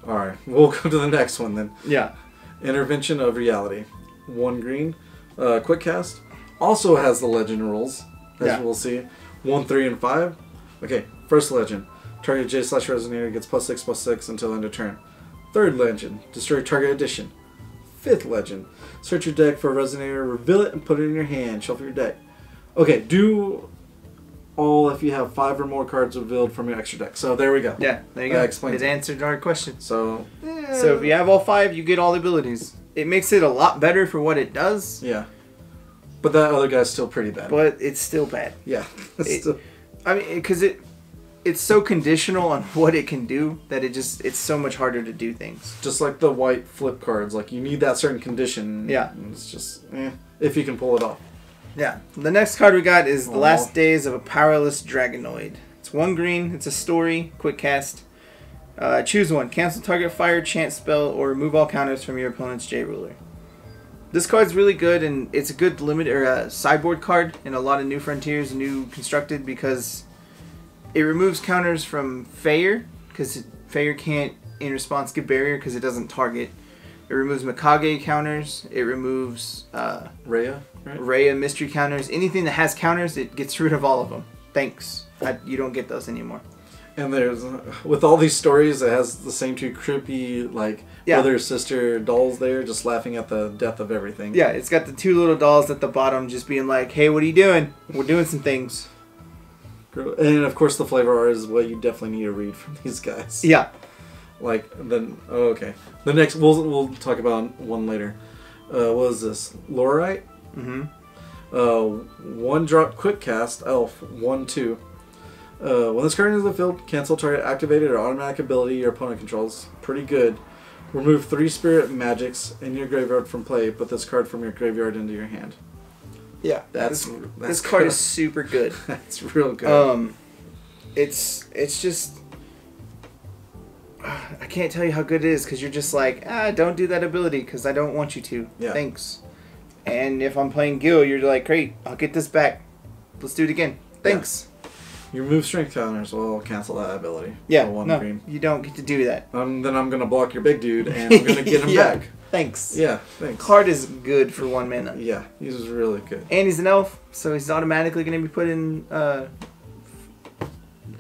All right, we'll go to the next one then. Yeah. Intervention of Reality. 1 green. Quick cast. Also has the legend rules, as we'll see. 1, 3, and 5. Okay, first legend. Target J/Resonator gets +6/+6 until end of turn. Third legend. Destroy target addition. Fifth legend. Search your deck for a Resonator, reveal it, and put it in your hand. Shuffle your deck. Okay, do all if you have 5 or more cards revealed from your extra deck. So there we go. Yeah, there you go. Explains it answered our question. So if you have all 5, you get all the abilities. It makes it a lot better for what it does. Yeah. But that other guy's still pretty bad. But it's still bad. Yeah. I mean, because it's so conditional on what it can do that it's so much harder to do things. Just like the white flip cards. Like, you need that certain condition. Yeah. And it's just, if you can pull it off. Yeah. The next card we got is The Last Days of a Powerless Dragonoid. It's 1 green. It's a story. Quick cast. Choose one. Cancel target fire, chant spell, or remove all counters from your opponent's J ruler. This card's really good, and it's a good sideboard card in a lot of new frontiers, new constructed, because it removes counters from Feyer, because Feyer can't, in response, give barrier because it doesn't target. It removes Mikage counters. It removes Rhea, right? Rhea mystery counters. Anything that has counters, it gets rid of all of them. Thanks. You don't get those anymore. And there's, with all these stories, it has the same 2 creepy, like, brother-sister dolls there, just laughing at the death of everything. Yeah, it's got the 2 little dolls at the bottom just being like, hey, what are you doing? We're doing some things. And, of course, the flavor art is what you definitely need to read from these guys. Yeah. Like, then, okay. The next, we'll talk about one later. What is this? Lorite? Mm-hmm. 1-drop quick cast, elf, 1/2. When this card is in the field, cancel target activated or automatic ability your opponent controls. Pretty good. Remove 3 spirit magics in your graveyard from play. Put this card from your graveyard into your hand. Yeah, that's this card is super good. That's real good. It's just I can't tell you how good it is because you're just like, don't do that ability because I don't want you to. Yeah. Thanks. And if I'm playing Gil, you're like, great, I'll get this back. Let's do it again. Thanks. Yeah. You remove strength counters, well, cancel that ability. Yeah, no, green. You don't get to do that. Then I'm going to block your big dude, and I'm going to get him back. Thanks. Yeah, thanks. Card is good for 1 mana. Yeah, he's really good. And he's an elf, so he's automatically going to be put in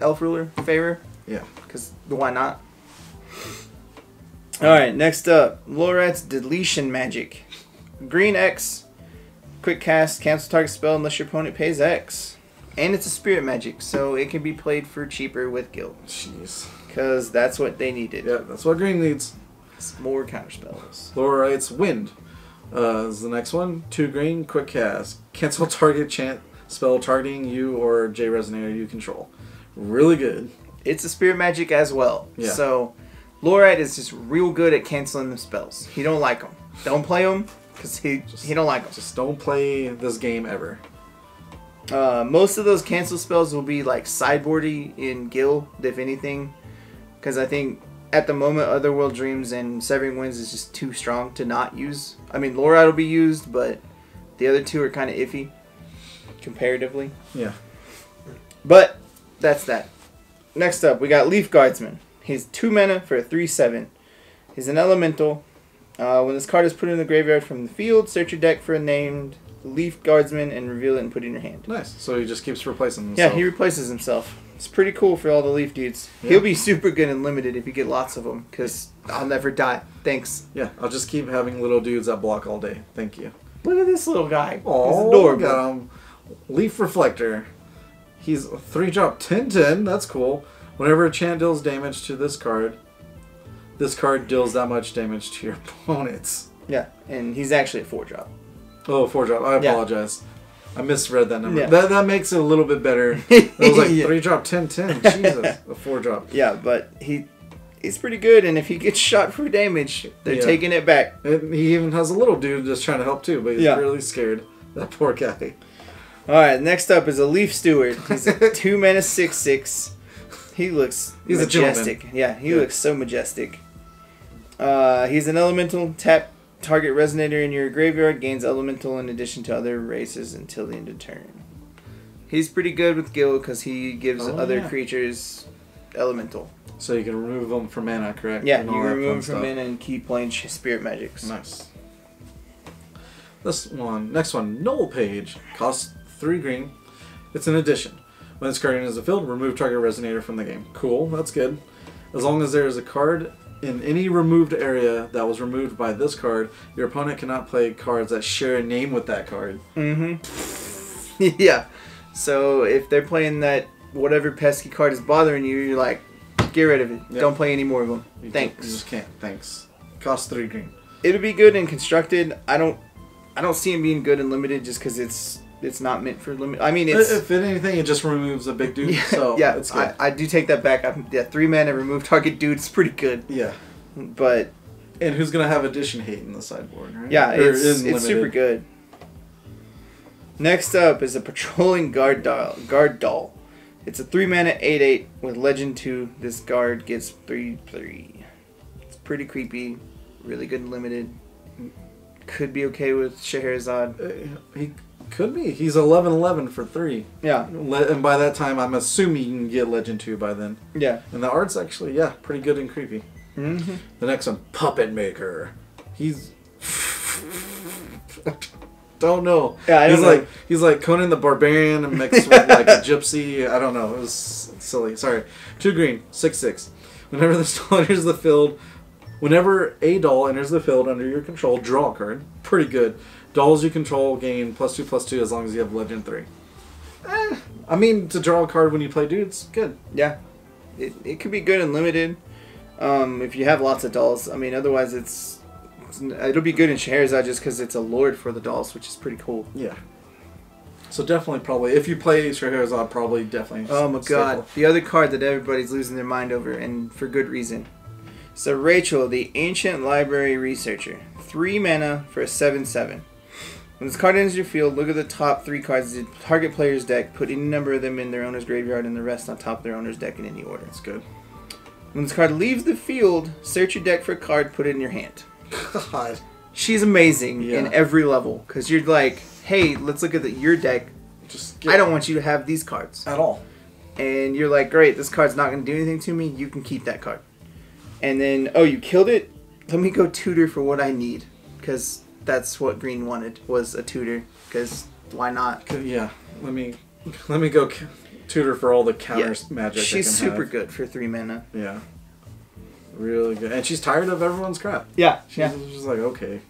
elf ruler favor. Yeah. Because why not? Alright, next up. Lorite's Deletion Magic. Green X. Quick cast, cancel target spell unless your opponent pays X. And it's a spirit magic, so it can be played for cheaper with Guild. Jeez. Because that's what they needed. Yeah, that's what green needs. It's more counterspells. Lorite's Wind. Is the next one. 2 green, quick cast. Cancel target chant spell targeting you or J Resonator you control. Really good. It's a spirit magic as well. Yeah. So, Lorite is just real good at canceling the spells. He don't like them. Don't play them, because he don't like them. Just don't play this game ever. Most of those cancel spells will be like sideboardy in Gil, if anything, because I think at the moment Otherworld Dreams and Severing Winds is just too strong to not use. I mean, Lorite will be used, but the other 2 are kind of iffy comparatively. Yeah. But that's that. Next up, we got Leaf Guardsman. He's 2 mana for a 3/7. He's an elemental. When this card is put in the graveyard from the field, search your deck for a named Leaf Guardsman and reveal it and put it in your hand. Nice. So he just keeps replacing himself. Yeah, he replaces himself. It's pretty cool for all the Leaf dudes. Yeah. He'll be super good and limited if you get lots of them, because I'll never die. Thanks. Yeah, I'll just keep having little dudes that block all day. Thank you. Look at this little guy. Oh, he's adorable. Got him. Leaf Reflector. He's a 3-drop 10/10. That's cool. Whenever a chant deals damage to this card deals that much damage to your opponents. Yeah, and he's actually a 4-drop. Oh, 4-drop. I apologize. I misread that number. Yeah. That makes it a little bit better. It was like 3-drop 10/10. Jesus, a 4-drop. Yeah, but he's pretty good, and if he gets shot for damage, they're taking it back. And he even has a little dude just trying to help too, but he's really scared. That poor guy. Alright, next up is a Leaf Steward. He's a 2 mana 6/6. He's majestic. A gentleman. Yeah, he looks so majestic. He's an elemental. Tap target resonator in your graveyard, gains elemental in addition to other races until the end of turn. He's pretty good with Gil because he gives other creatures elemental. So you can remove them from mana, correct? Yeah, you can remove them from mana and keep playing spirit magics. Nice. Next one, Null Page. Costs 3 green. It's an addition. When this card enters the field, remove target resonator from the game. Cool, that's good. As long as there is a card in any removed area that was removed by this card, your opponent cannot play cards that share a name with that card. Mm-hmm. Yeah. So if they're playing that whatever pesky card is bothering you, you're like, get rid of it. Yep. Don't play any more of them. Thanks. You just can't. Thanks. Costs 3 green. It'll be good and constructed. I don't see him being good and limited just because it's not meant for limit. I mean, it's if anything, it just removes a big dude. Yeah, so yeah. it's good. I do take that back. 3 mana remove target dude. It's pretty good. Yeah. But and who's gonna have addition hate in the sideboard, right? Yeah, it's super good. Next up is a patrolling guard doll. It's a 3 mana 8/8 with legend 2. This guard gets 3/3. It's pretty creepy, really good and limited. Could be okay with Scheherazade. He could be. He's 11/11 for 3. Yeah. And by that time, I'm assuming you can get legend 2 by then. Yeah. And the art's actually pretty good and creepy. Mm-hmm. The next one, Puppet Maker. He's don't know. Yeah, I don't know. He's like Conan the Barbarian mixed with like a gypsy. I don't know. It was silly. Sorry. 2 green, 6/6. Whenever this doll enters the field, whenever a doll enters the field under your control, draw a card. Pretty good. Dolls you control gain +2/+2 as long as you have legend 3. I mean, to draw a card when you play dudes, good. Yeah. It could be good and limited. If you have lots of dolls. I mean, otherwise it'll be good in Scheherazade just because it's a lord for the dolls, which is pretty cool. Yeah. So definitely, probably, if you play Scheherazade, probably definitely. Oh my god. The other card that everybody's losing their mind over, and for good reason. So Rachel, the Ancient Library Researcher. 3 mana for a 7/7. When this card enters your field, look at the top 3 cards of the target player's deck, put any number of them in their owner's graveyard and the rest on top of their owner's deck in any order. That's good. When this card leaves the field, search your deck for a card, put it in your hand. God. She's amazing in every level, because you're like, hey, let's look at your deck. I don't want you to have these cards. At all. And you're like, great, this card's not going to do anything to me, you can keep that card. And then, oh, you killed it? Let me go tutor for what I need. Because that's what green wanted, was a tutor. Because why not? Yeah, let me go tutor for all the counters magic. She's super good for 3 mana. Yeah. Really good. And she's tired of everyone's crap. Yeah. She's like, okay.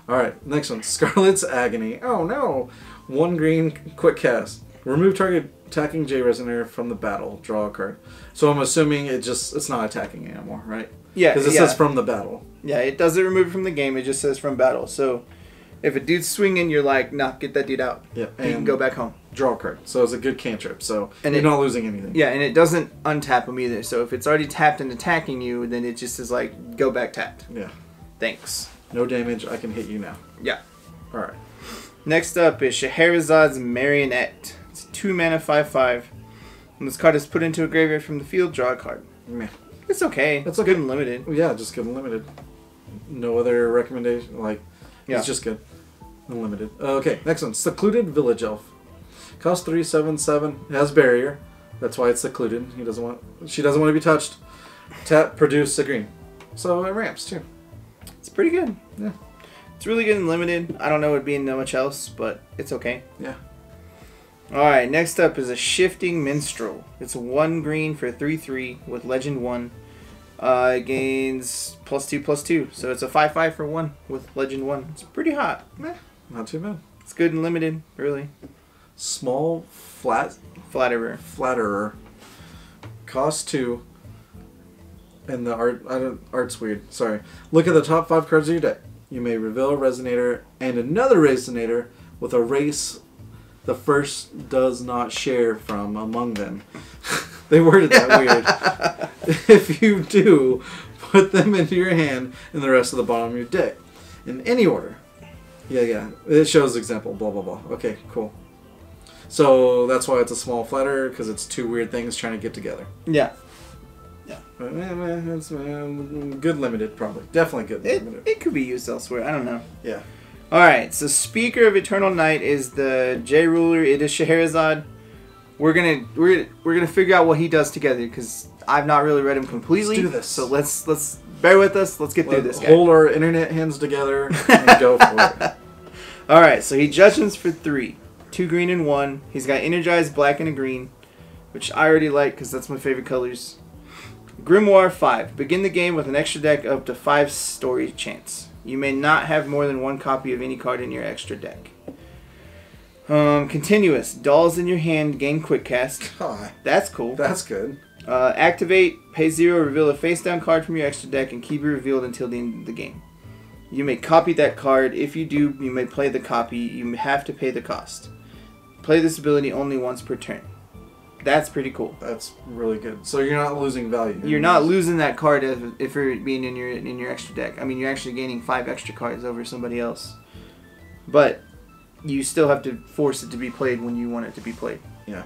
Alright, next one. Scarlet's Agony. Oh no! 1 green, quick cast. Remove target attacking J Resonator from the battle. Draw a card. So I'm assuming it's not attacking anymore, right? Yeah. Because it says from the battle. Yeah, it doesn't remove it from the game, it just says from battle. So if a dude's swinging, you're like, nah, get that dude out. Yeah. And you can go back home. Draw a card. So it's a good cantrip. So you're not losing anything. Yeah, and it doesn't untap them either. So if it's already tapped and attacking you, then it just is like, go back tapped. Yeah. Thanks. No damage. I can hit you now. Yeah. Alright. Next up is Scheherazade's Marionette. It's 2 mana 5/5. When this card is put into a graveyard from the field, draw a card. Meh. It's okay. It's good and limited. Yeah, just good and limited. No other recommendation. It's just good. Unlimited. Okay, next one. Secluded Village Elf. Costs 3/7/7. It has barrier. That's why it's secluded. She doesn't want to be touched. Tap, produce a green. So it ramps too. It's pretty good. Yeah. It's really good and limited. I don't know it being that much else, but it's okay. Yeah. Alright, next up is a Shifting Minstrel. It's a 1 green for 3/3 with Legend 1. It gains +2/+2. So it's a 5/5 for 1 with Legend 1. It's pretty hot. Not too bad. It's good and limited, really. Small Flatterer. Cost 2. And the art's weird. Sorry. Look at the top 5 cards of your deck. You may reveal a Resonator and another Resonator with a race the first does not share from among them. They worded that weird. If you do, put them into your hand and the rest of the bottom of your deck. In any order. Yeah. It shows example, blah, blah, blah. Okay, cool. So that's why it's a small flatterer, because it's 2 weird things trying to get together. Yeah. It's good limited, probably. Definitely good limited. It could be used elsewhere. I don't know. Yeah. Alright, so Speaker of Eternal Night is the J ruler. It is Scheherazade. We're gonna figure out what he does together because I've not really read him completely. Let's do this. So let's bear with us. Let's get through this guy. Hold our internet hands together and go for it. Alright, so he judgments for 3. 2 green and 1. He's got Energized Black and a green, which I already like because that's my favorite colors. Grimoire 5. Begin the game with an extra deck up to 5 story chance. You may not have more than 1 copy of any card in your extra deck. Continuous. Dolls in your hand gain quick cast. God, that's cool. That's good. Activate. Pay 0. Reveal a face down card from your extra deck and keep it revealed until the end of the game. You may copy that card. If you do, you may play the copy. You have to pay the cost. Play this ability only once per turn. That's pretty cool. That's really good. So you're not losing value. You're not losing that card if you're being in your extra deck. I mean, you're actually gaining 5 extra cards over somebody else. But you still have to force it to be played when you want it to be played. Yeah.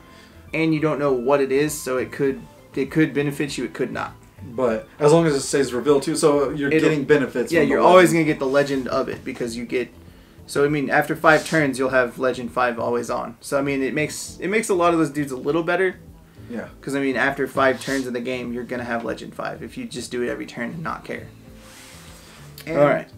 And you don't know what it is, so it could benefit you, it could not. But as long as it stays revealed too, so you're getting benefits. Yeah, you're always going to get the legend of it because you get... So, I mean, after 5 turns, you'll have Legend 5 always on. So, I mean, it makes a lot of those dudes a little better. Yeah. Because, I mean, after 5 turns in the game, you're going to have Legend 5 if you just do it every turn and not care. And, alright.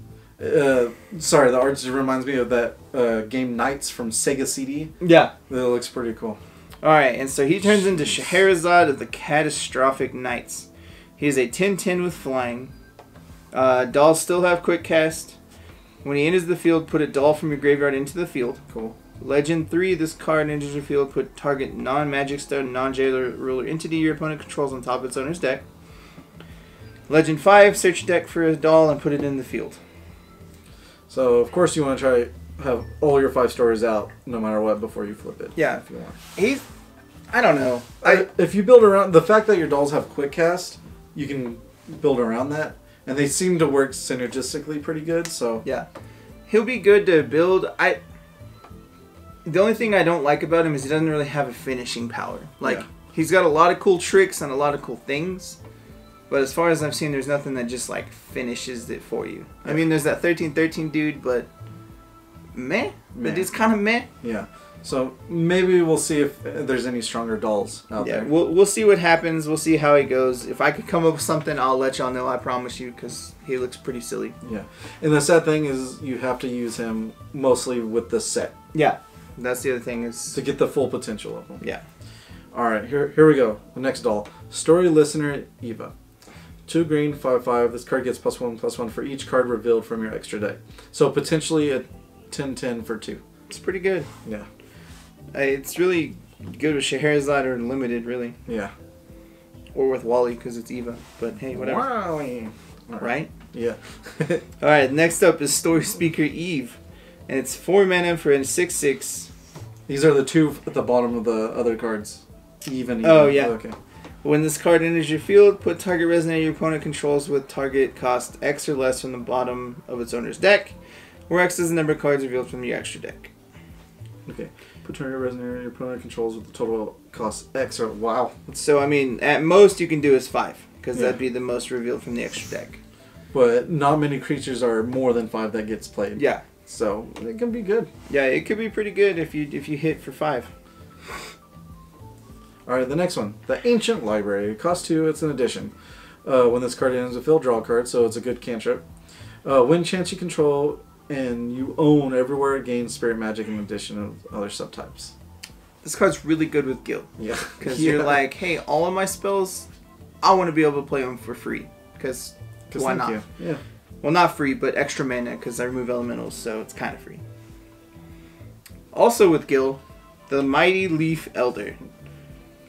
Sorry, the art just reminds me of that game Knights from Sega CD. Yeah. That looks pretty cool. Alright, and so he turns into Scheherazade of the Catastrophic Knights. He is a 10/10 with flying. Dolls still have quick cast. When he enters the field, put a doll from your graveyard into the field. Cool. Legend 3, this card enters your field, put target non-magic stone, non-jailer ruler entity your opponent controls on top of its owner's deck. Legend 5, search deck for a doll and put it in the field. So, of course, you want to try to have all your 5 stories out, no matter what, before you flip it. Yeah. If you want. I don't know. If you build around... The fact that your dolls have quick cast, you can build around that. And they seem to work synergistically pretty good, so... Yeah. He'll be good to build. The only thing I don't like about him is he doesn't really have a finishing power. Like, he's got a lot of cool tricks and a lot of cool things. But as far as I've seen, there's nothing that just, like, finishes it for you. I mean, there's that 13/13 dude, but... Meh? The dude's kind of meh. Yeah. So maybe we'll see if there's any stronger dolls out there. Yeah, we'll see what happens. We'll see how he goes. If I could come up with something, I'll let y'all know. I promise you, because he looks pretty silly. Yeah. And the sad thing is you have to use him mostly with the set. Yeah. That's the other thing is... To get the full potential of him. Yeah. Alright, here we go. The next doll. Story Listener Eva. 2 green, 5/5. This card gets +1/+1 for each card revealed from your extra deck. So potentially a 10/10 for 2. It's pretty good. Yeah. It's really good with Scheherazade or Limited, really. Yeah. Or with Wally, because it's Eva. But hey, whatever. Wally. Right? Yeah. Alright, next up is Story Speaker Eve. And it's 4 mana for a 6/6. These are the 2 at the bottom of the other cards. Even. Oh, yeah. Okay. When this card enters your field, put target resonator your opponent controls with target cost X or less from the bottom of its owner's deck, where X is the number of cards revealed from your extra deck. Okay. Put target resonator your opponent controls with the total cost X or... Wow. So, I mean, at most you can do is 5, because that'd be the most revealed from the extra deck. But not many creatures are more than 5 that gets played. Yeah. So, it can be good. Yeah, it could be pretty good if you hit for 5. Alright, the next one. The Ancient Library. Cost 2, it's an addition. When this card enters the field, draw a card, so it's a good cantrip. Win chance you control, and you own everywhere it gains spirit magic in addition of other subtypes. This card's really good with Guild. Yeah. Because you're like, hey, all of my spells, I want to be able to play them for free. Because why not? You. Yeah. Well, not free, but extra mana because I remove elementals, so it's kind of free. Also with Guild, the Mighty Leaf Elder.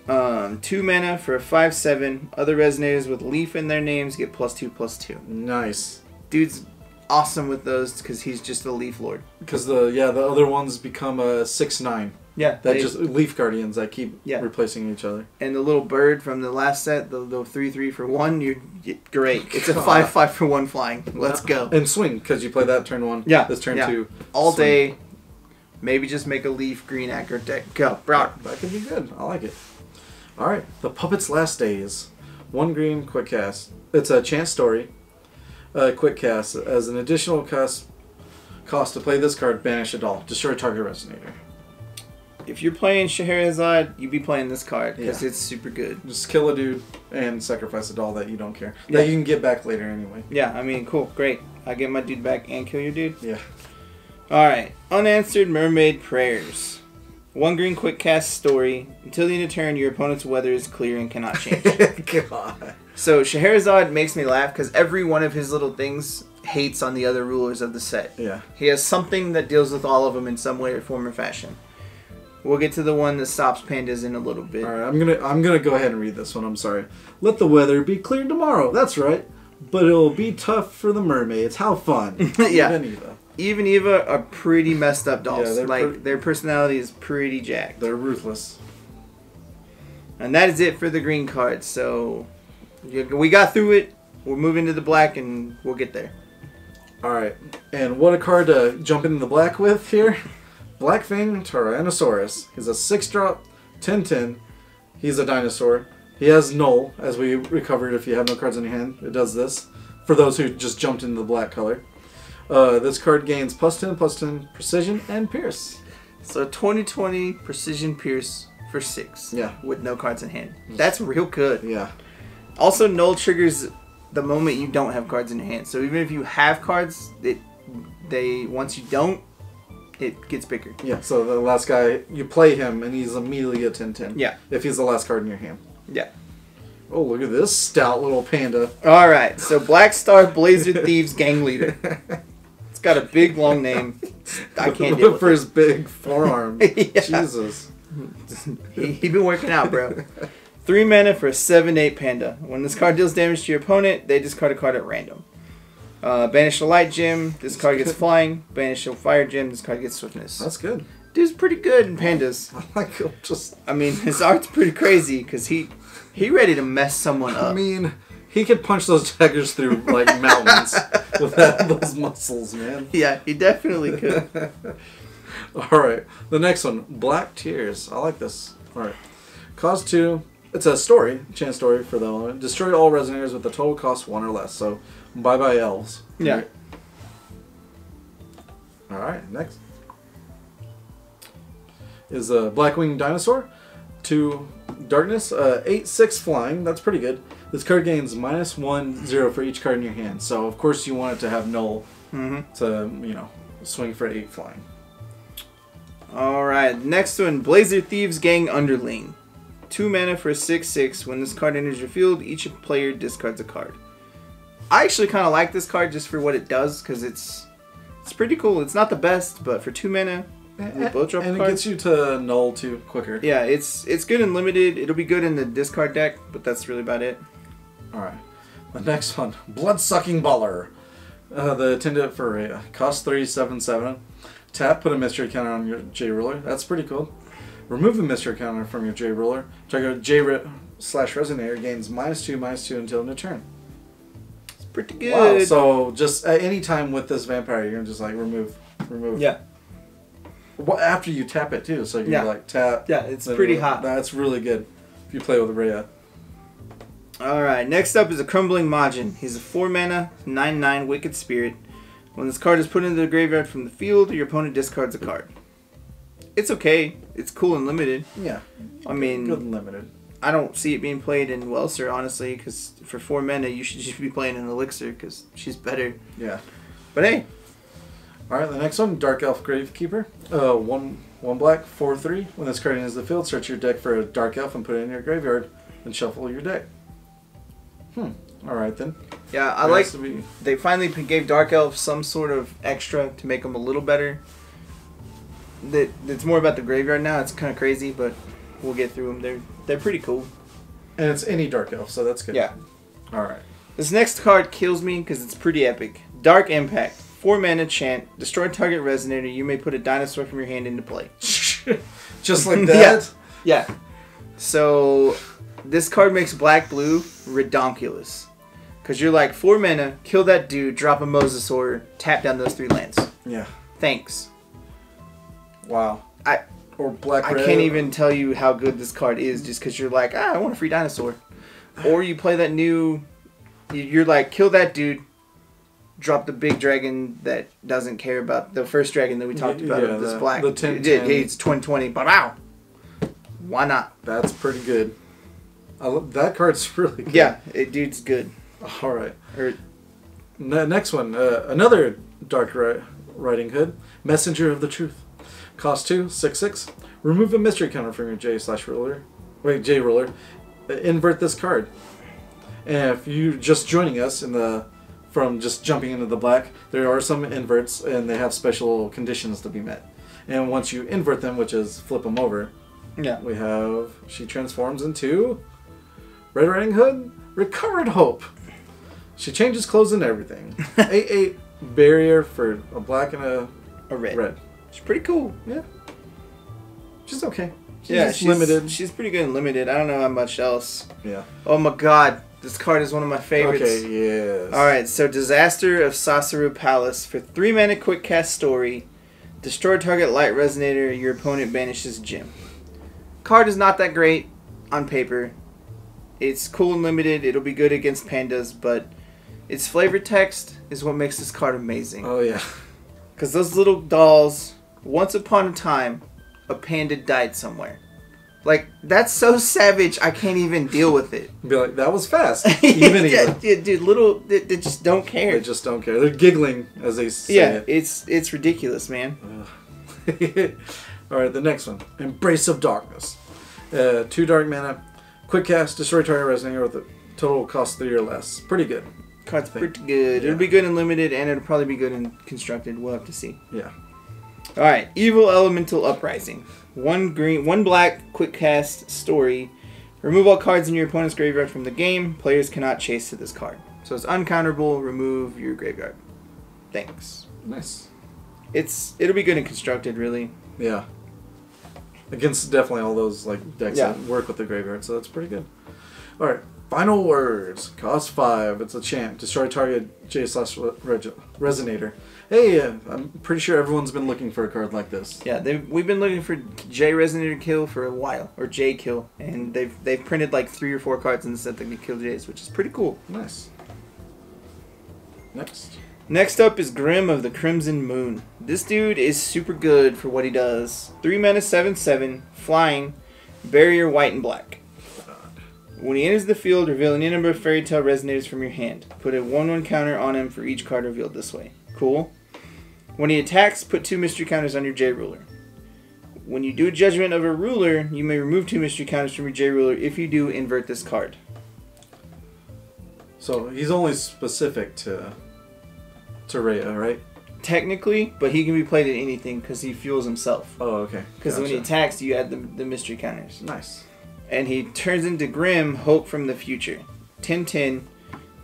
2 mana for a 5/7. Other resonators with leaf in their names get +2/+2. Nice. Dude's awesome with those because he's just a Leaf Lord. Because the other ones become a 6/9. Yeah. That just Leaf Guardians that keep replacing each other. And the little bird from the last set, the 3/3 for 1, you're great. It's a 5/5 for 1 flying. Let's go. And swing, because you play that turn 1. Yeah. This turn 2. All swing. day. Maybe just make a leaf green aggro deck. Go. Brock. That could be good. I like it. Alright. The Puppet's Last Days. 1 green, quick cast. It's a chance story. Quick cast. As an additional cost to play this card, banish a doll. Destroy target resonator. If you're playing Scheherazade, you'd be playing this card because it's super good. Just kill a dude and sacrifice a doll that you don't care. That you can get back later anyway. Yeah, I mean, cool, great. I get my dude back and kill your dude. Yeah. Alright, Unanswered Mermaid Prayers. 1 green quick cast story. Until the end of turn, your opponent's weather is clear and cannot change. God. So Scheherazade makes me laugh because every one of his little things hates on the other rulers of the set. Yeah. He has something that deals with all of them in some way, form, or fashion. We'll get to the one that stops pandas in a little bit. All right, I'm gonna go ahead and read this one. I'm sorry. Let the weather be clear tomorrow. That's right, but it'll be tough for the mermaids. How fun! Yeah. Even Eva are pretty messed up dolls. Yeah, their personality is pretty jacked. They're ruthless. And that is it for the green cards. So we got through it. We're moving to the black, and we'll get there. All right, and what a card to jump into the black with here. Blackfang Tyrannosaurus. He's a 6-drop, 10/10. He's a dinosaur. He has null, as we recovered if you have no cards in your hand. It does this. For those who just jumped into the black color. This card gains +10/+10, precision, and pierce. So 20/20 precision pierce for 6. Yeah. With no cards in hand. That's real good. Yeah. Also, null triggers the moment you don't have cards in your hand. So even if you have cards, once you don't, it gets bigger. Yeah, so the last guy, you play him, and he's immediately a 10/10. Yeah. If he's the last card in your hand. Yeah. Oh, look at this stout little panda. Alright, so Black Star Blazer Thieves Gang Leader. It's got a big, long name. I can't deal with for his big forearm. Yeah. Jesus. He been working out, bro. 3 mana for a 7/8 panda. When this card deals damage to your opponent, they discard a card at random. Banish a light gem, this card gets flying. Banish a fire gem, this card gets swiftness. That's good. Dude's pretty good in pandas. I like him just... I mean, his art's pretty crazy because he ready to mess someone up. I mean, he could punch those daggers through, like, mountains with those muscles, man. Yeah, he definitely could. Alright, the next one. Black Tears. I like this. Alright. Cost 2. It's a story. Chance story for the element. Destroy all resonators with a total cost 1 or less. So, bye-bye elves. Yeah. Right. Alright, next. Is a Blackwing Dinosaur. 2 darkness. 8/6 flying. That's pretty good. This card gains -1/0 for each card in your hand. So, of course, you want it to have null to, swing for 8 flying. Alright, next one. Blazer Thieves Gang Underling. 2 mana for a 6/6. When this card enters your field, each player discards a card. I actually kind of like this card just for what it does, because it's pretty cool. It's not the best, but for 2 mana, we both drop and cards. It gets you to null too quicker. Yeah, it's good and limited. It'll be good in the discard deck, but that's really about it. Alright. The next one. Blood-Sucking Baller. The attendant for Rhea. Cost 3, 7/7. Tap, put a mystery counter on your J Ruler. That's pretty cool. Remove the mystery counter from your J Ruler. Target J/Resonator gains -2/2 until end of turn. It's pretty good. Wow, so just at any time with this vampire, you're going to just like remove. Yeah. Well, after you tap it too, so you're like tap. Yeah, it's pretty hot. That's really good if you play with Rhea. Alright, next up is a Crumbling Majin. He's a 4 mana, 9/9 Wicked Spirit. When this card is put into the graveyard from the field, your opponent discards a card. It's okay. It's cool and limited. Yeah. I mean, good and limited. I don't see it being played in Welser, honestly, because for 4 mana, you should just be playing an Elixir, because she's better. Yeah. But hey. Alright, the next one, Dark Elf Gravekeeper. One black, 4/3. When this card enters the field, search your deck for a Dark Elf and put it in your graveyard. Then shuffle your deck. Alright then. Yeah, I like... They finally gave Dark Elf some sort of extra to make them a little better. It's more about the graveyard now. It's kind of crazy, but we'll get through them. They're pretty cool. And it's any Dark Elf, so that's good. Yeah. Alright. This next card kills me because it's pretty epic. Dark Impact. 4 mana chant. Destroy target resonator. You may put a dinosaur from your hand into play. Just like that? Yeah. So, this card makes black-blue redonkulous. Because you're like, 4 mana, kill that dude, drop a Mosasaur, tap down those 3 lands. Yeah. Thanks. Wow. Or black I can't even tell you how good this card is just because you're like, I want a free dinosaur. Or you play that new... You're like, kill that dude, drop the big dragon that doesn't care about... The first dragon that we talked about, this black... The 10, it's 2020, but wow. Why not? That's pretty good. That card's really good. Yeah, dude's good. Alright. Next one. Another Dark Riding Hood. Messenger of the Truth. Cost 2, 6/6. Remove a mystery counter from your J/ruler. Wait, J ruler. Invert this card. And if you're just joining us from just jumping into the black, there are some inverts and they have special conditions to be met. And once you invert them, which is flip them over, we have she transforms into Red Riding Hood, Recovered Hope. She changes clothes and everything. 8/8 barrier for a black and a red. She's pretty cool. Yeah. She's okay. She's limited. She's pretty good and limited. I don't know how much else. Yeah. Oh my god. This card is one of my favorites. Okay, yes. Alright, so Disaster of Sasaru Palace. For 3 mana quick cast story. Destroy target light resonator. Your opponent banishes gem. Card is not that great on paper. It's cool and limited. It'll be good against pandas, but its flavor text is what makes this card amazing. Oh, yeah. Because those little dolls, once upon a time, a panda died somewhere. Like, that's so savage, I can't even deal with it. Be like, that was fast. Even yeah, dude, they just don't care. They just don't care. They're giggling as they say it. It's ridiculous, man. Alright, the next one. Embrace of Darkness. 2 dark mana. Quick cast, destroy target resonator with a total cost 3 or less. Pretty good. Card's pretty good. Yeah. It'll be good in limited, and it'll probably be good in constructed. We'll have to see. Yeah. Alright, Evil Elemental Uprising. 1 green, 1 black, quick cast, story. Remove all cards in your opponent's graveyard from the game. Players cannot chase to this card. So it's uncounterable, remove your graveyard. Thanks. Nice. It'll be good in constructed, really. Yeah. Against definitely all those decks that work with the graveyard, so that's pretty good. Alright. Final words. Cost 5. It's a chant. Destroy target J/resonator. Hey, I'm pretty sure everyone's been looking for a card like this. Yeah, we've been looking for J resonator kill for a while, or J kill, and they've printed like 3 or 4 cards in the set that can kill J's, which is pretty cool. Nice. Next up is Grim of the Crimson Moon. This dude is super good for what he does. 3 mana, 7/7, flying, barrier, white and black. When he enters the field, reveal any number of Fairy Tale Resonators from your hand. Put a 1/1 counter on him for each card revealed this way. Cool. When he attacks, put 2 mystery counters on your J ruler. When you do a Judgment of a Ruler, you may remove 2 mystery counters from your J ruler. If you do, invert this card. So he's only specific to Rhea, right? Technically, but he can be played at anything because he fuels himself. Oh, okay. Because when he attacks, you add the mystery counters. Nice. And he turns into Grim, Hope from the Future. 10/10,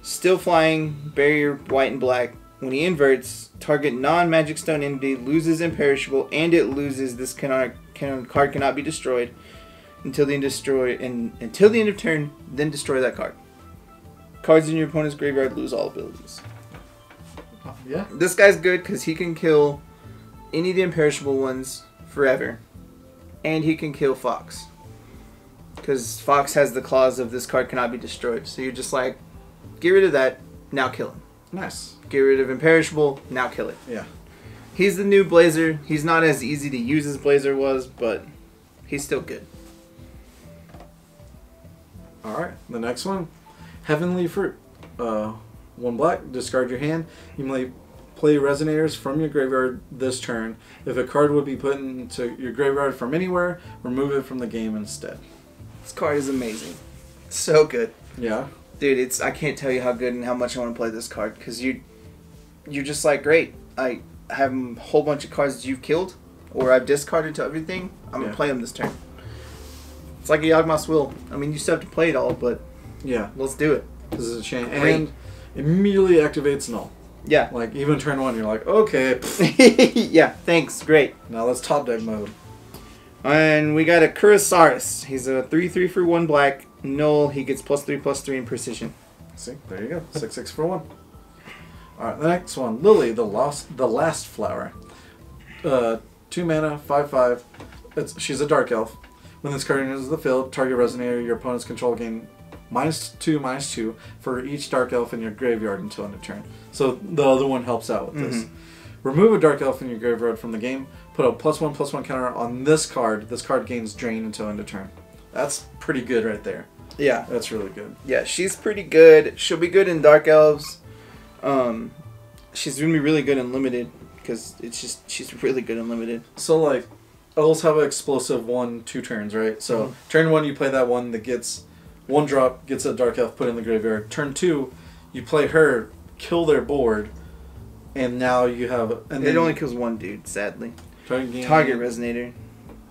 still flying, barrier, white and black. When he inverts, target non-Magic Stone entity loses imperishable, and it loses this card cannot be destroyed until the end of turn. Then destroy that card. Cards in your opponent's graveyard lose all abilities. Yeah. This guy's good because he can kill any of the imperishable ones forever, and he can kill Fox. Because Fox has the clause of this card cannot be destroyed. So you're just like, get rid of that, now kill him. Nice. Get rid of Imperishable, now kill it. Yeah. He's the new Blazer. He's not as easy to use as Blazer was, but he's still good. Alright, the next one. Heavenly Fruit. 1 black, discard your hand. You may play Resonators from your graveyard this turn. If a card would be put into your graveyard from anywhere, remove it from the game instead. This card is amazing. So good. Yeah. Dude, I can't tell you how good and how much I want to play this card, because you're just like, great. I have a whole bunch of cards that you've killed, or I've discarded to everything. I'm going to play them this turn. It's like a Yawgmoth's Will. I mean, you still have to play it all, but yeah, let's do it. This is a chain. And immediately activates Null. Yeah. Like, even turn 1, you're like, okay. Yeah, thanks. Great. Now let's top deck mode. And we got a Kurosaurus. He's a 3/3 for 1 black. Null. He gets +3/+3 in precision. See, there you go. 6/6 for 1. Alright, the next one. Lily, the last flower. 2 mana, 5/5. She's a dark elf. When this card enters the field, target Resonator your opponent's control gain -2/-2 for each dark elf in your graveyard until end of turn. So the other one helps out with this. Remove a dark elf in your graveyard from the game. Put a +1/+1 counter on this card. This card gains drain until end of turn. That's pretty good right there. Yeah. That's really good. Yeah, she's pretty good. She'll be good in Dark Elves. She's going to be really good in Limited, because she's really good in Limited. So, like, elves have an explosive 1/2 turns, right? So, turn 1, you play that one that gets 1 drop, gets a dark elf put in the graveyard. Turn 2, you play her, kill their board, and now you have... And it only kills 1 dude, sadly. Target Resonator.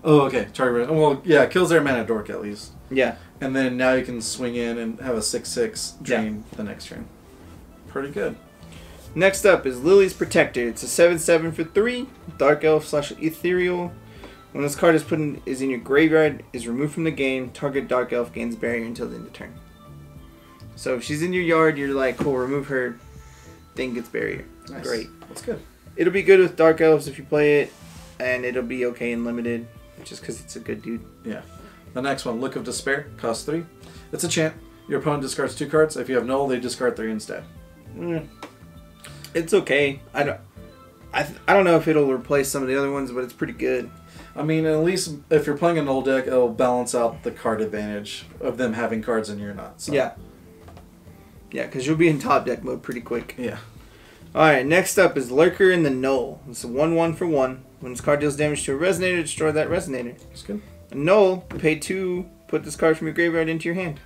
Oh, okay. Target Resonator. Well, yeah, kills their mana dork at least. Yeah. And then now you can swing in and have a 6/6 drain the next turn. Pretty good. Next up is Lily's Protector. It's a 7/7 for 3, Dark Elf / Ethereal. When this card is in your graveyard, is removed from the game, target Dark Elf gains barrier until the end of turn. So if she's in your yard, you're like, cool, remove her, thing gets barrier. Nice. Great. That's good. It'll be good with Dark Elves if you play it, and it'll be okay in Limited, just because it's a good dude. Yeah. The next one, Look of Despair, costs 3. It's a chant. Your opponent discards 2 cards. If you have Null, they discard 3 instead. It's okay. I don't know if it'll replace some of the other ones, but it's pretty good. I mean, at least if you're playing a Null deck, it'll balance out the card advantage of them having cards and you're not. So. Yeah. Yeah, because you'll be in top deck mode pretty quick. Yeah. Alright, next up is Lurker in the Null. It's a 1/1 for 1. When this card deals damage to a Resonator, destroy that Resonator. That's good. A Null, pay 2, put this card from your graveyard into your hand.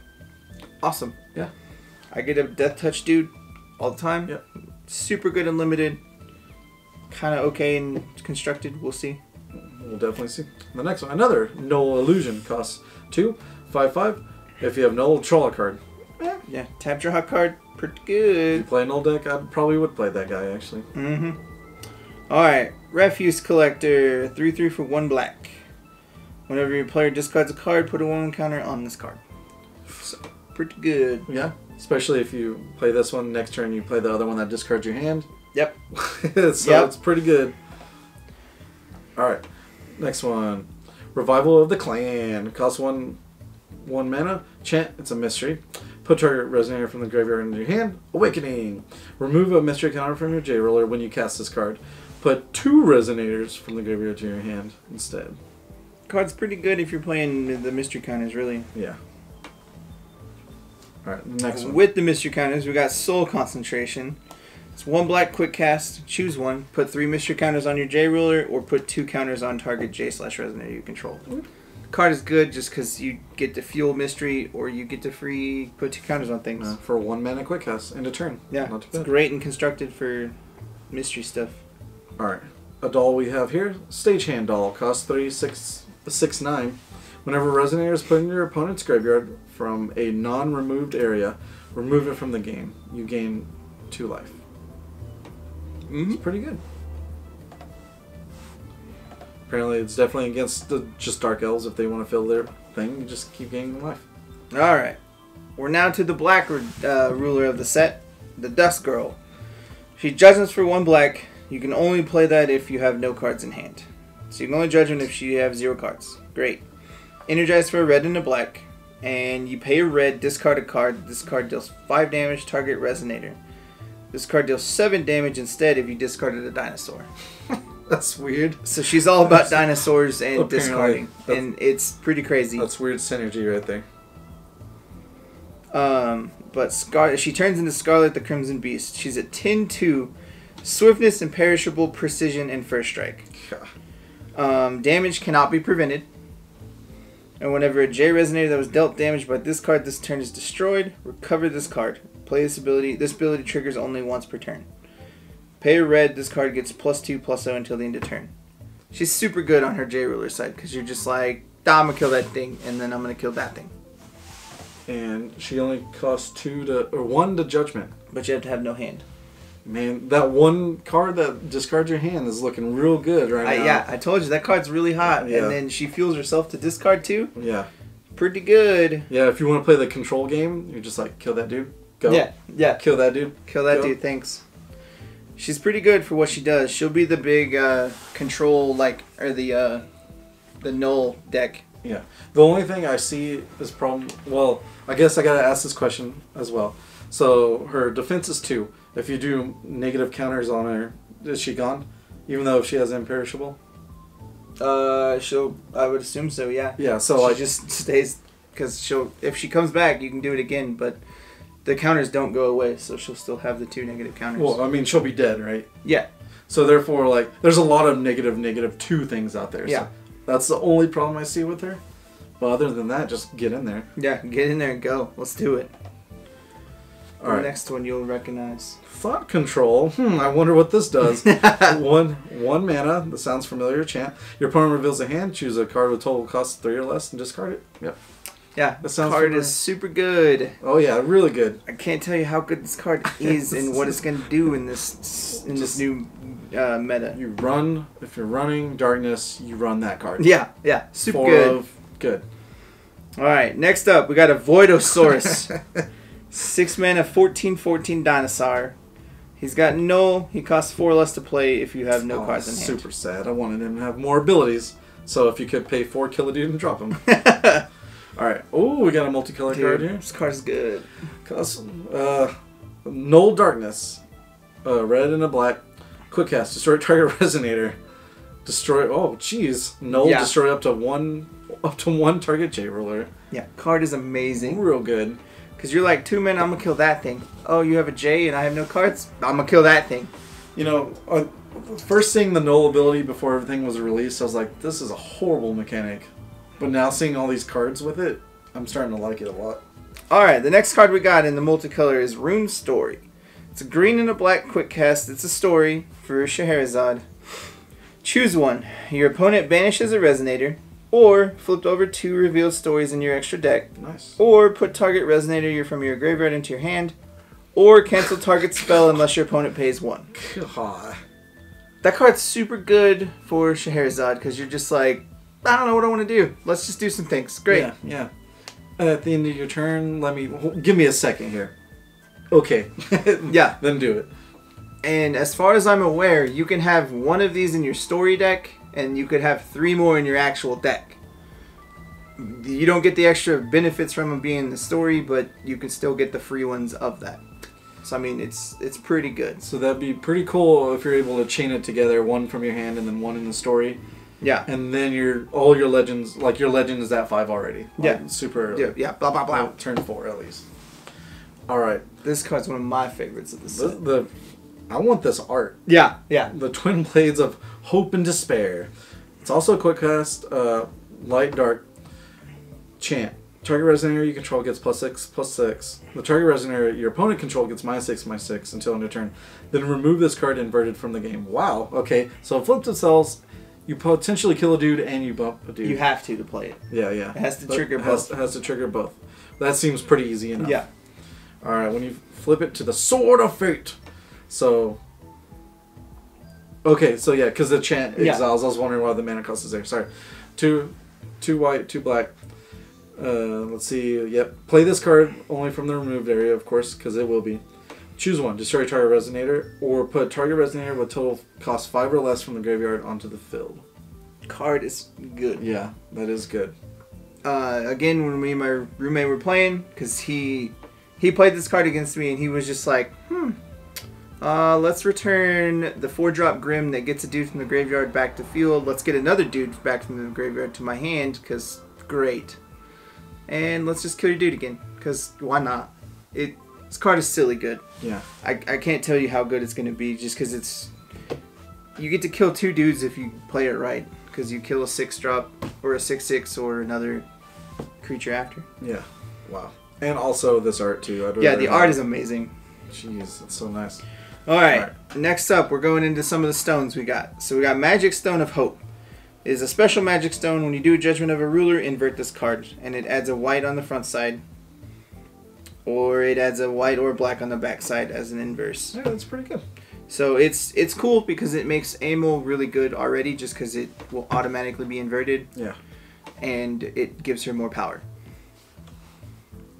Awesome. Yeah. I get a Death Touch dude all the time. Yep. Super good and Limited. Kind of okay and constructed. We'll see. We'll definitely see. The next one, another Null Illusion, costs 2, 5/5. If you have Null, draw a card. Yeah, tap draw card, pretty If good. you play a Null deck, I probably would play that guy, actually. Alright, Refuse Collector, 3/3 for 1 black. Whenever your player discards a card, put a 1 counter on this card. So, pretty good. Yeah, especially if you play this one, next turn you play the other one that discards your hand. Yep. So it's pretty good. Alright, next one. Revival of the Clan. Costs 1 mana. Chant, it's a mystery. Put target Resonator from the graveyard into your hand. Awakening. Remove a mystery counter from your J-Roller when you cast this card. Put 2 Resonators from the graveyard to your hand instead. Card's pretty good if you're playing the mystery counters, really. Yeah. Alright, next one. With the mystery counters, we got Soul Concentration. It's 1 black quick cast. Choose one. Put 3 mystery counters on your J-Ruler, or put 2 counters on target J/Resonator you control. Card is good just because you get to fuel mystery, or you get to free put 2 counters on things. For 1 mana quick cast and a turn. Yeah, not too it's bad. great and constructed for mystery stuff. Alright, a doll we have here, Stagehand Doll, costs 3, 6, 9. Whenever Resonator is put in your opponent's graveyard from a non-removed area, remove it from the game. You gain 2 life. It's pretty good. Apparently it's definitely against just Dark Elves if they want to fill their thing. You just keep gaining life. Alright. We're now to the black ruler of the set, the Dust Girl. She judgments for 1 black. You can only play that if you have no cards in hand. So you can only judgment if you have 0 cards. Great. Energize for a red and a black. And you pay a red, discard a card. This card deals 5 damage, target Resonator. This card deals 7 damage instead if you discarded a dinosaur. That's weird. So she's all about dinosaurs and Apparently, discarding. And it's pretty crazy. That's weird synergy right there. But she turns into Scarlet the Crimson Beast. She's a 10/2. Swiftness, imperishable, precision, and first strike. Damage cannot be prevented. And whenever a J Resonator that was dealt damage by this card this turn is destroyed, recover this card. Play this ability. This ability triggers only once per turn. Pay a red, this card gets +2/+0 until the end of turn. She's super good on her J Ruler side because you're just like, I'm going to kill that thing, and then I'm going to kill that thing. And she only costs 1 to Judgment. But you have to have no hand. Man, that one card that discards your hand is looking real good right now. Yeah, I told you, that card's really hot. Yeah. And then she fuels herself to discard too. Yeah. Pretty good. Yeah, if you want to play the control game, you're just like, kill that dude. Go. Yeah. Kill that dude. Kill that dude, thanks. She's pretty good for what she does. She'll be the big control, or the null deck. Yeah. The only thing I see is problem... Well, I guess I gotta ask this question as well. So, her defense is 2. If you do negative counters on her, is she gone? Even though if she has imperishable? I would assume so, yeah. Yeah, so she just stays... Because if she comes back, you can do it again, but the counters don't go away, so she'll still have the 2 negative counters. Well, I mean, she'll be dead, right? Yeah. So therefore, there's a lot of negative 2 things out there. Yeah. So that's the only problem I see with her. But other than that, just get in there. Yeah, get in there and go. Let's do it. All right. The next one you'll recognize. Thought Control. I wonder what this does. one mana. That sounds familiar. Chant. Your opponent reveals a hand. Choose a card with total cost 3 or less and discard it. Yep. Yeah, that sounds card familiar. is super good. Oh yeah, really good. I can't tell you how good this card is and what it's going to do in this new meta. You run, if you're running Darkness, you run that card. Yeah, super good. Good. Alright, next up, we got a Voidosaurus. 6 mana, 14/14 dinosaur. He's got null. He costs 4 less to play if you have no cards in hand. Super sad. I wanted him to have more abilities. So if you could pay 4, kill a dude and drop him. Alright. Oh, we got a multicolored card here. This card's good. Null Darkness. Red and a black. Quick cast. Destroy target Resonator. Destroy. Oh, jeez. Null. Yeah. Destroy up to one target J Ruler. Yeah, card is amazing. Real good. Because you're like, 2 mana, I'm going to kill that thing. Oh, you have a J and I have no cards? I'm going to kill that thing. You know, first seeing the null ability before everything was released, I was like, this is a horrible mechanic. But now seeing all these cards with it, I'm starting to like it a lot. Alright, the next card we got in the multicolor is Rune Story. It's a green and a black quick cast. It's a story for Scheherazade. Choose one. Your opponent banishes a Resonator, or flipped over 2 revealed stories in your extra deck. Nice. Or put target Resonator from your graveyard into your hand, or cancel target spell unless your opponent pays 1. God. That card's super good for Scheherazade because you're just like, I don't know what I want to do. Let's just do some things. Great. Yeah. At the end of your turn, give me a second here. Okay. Yeah. Then do it. And as far as I'm aware, you can have one of these in your story deck, and you could have 3 more in your actual deck. You don't get the extra benefits from them being in the story, but you can still get the free ones of that. So I mean, it's pretty good. So that'd be pretty cool if you're able to chain it together, one from your hand and then one in the story. Yeah. And then all your legends, like your legend is at 5 already. Yeah. Super early. Yeah. Blah blah blah. Turn 4 at least. All right. This card's one of my favorites of the set. I want this art. Yeah. The Twin Blades of Hope and Despair. It's also a quick cast, light, dark, chant. Target Resonator you control gets +6/+6. The target Resonator your opponent control gets -6/6 until end of turn. Then remove this card inverted from the game. Wow. Okay. So flip to cells. You potentially kill a dude and you bump a dude. You have to play it. Yeah. It has to trigger both. It has to trigger both. That seems pretty easy enough. Yeah. All right. When you flip it to the Sword of Fate. So. Okay. So yeah, because the chant exiles. I was wondering why the mana cost is there. Sorry. 2 white, 2 black. Let's see. Yep. Play this card only from the removed area, of course, because it will be. Choose one. Destroy target Resonator, or put target Resonator with total cost 5 or less from the graveyard onto the field. Card is good. Yeah, that is good. Again, when me and my roommate were playing, because he played this card against me, and he was just like, let's return the 4-drop Grim that gets a dude from the graveyard back to field. Let's get another dude back from the graveyard to my hand, because great. And let's just kill your dude again, because why not? This card is silly good. Yeah. I can't tell you how good it's going to be just because it's... You get to kill 2 dudes if you play it right. Because you kill a 6-drop or a 6/6 or another creature after. Yeah. Wow. And also this art too. Yeah, the art is amazing. Jeez, it's so nice. Alright, next up we're going into some of the stones we got. So we got Magic Stone of Hope. It is a special magic stone. When you do a Judgment of a Ruler, invert this card. And it adds a white on the front side. Or it adds a white or black on the back side as an inverse. Yeah, that's pretty good. So it's cool because it makes Amel really good already just because it will automatically be inverted. Yeah. And it gives her more power.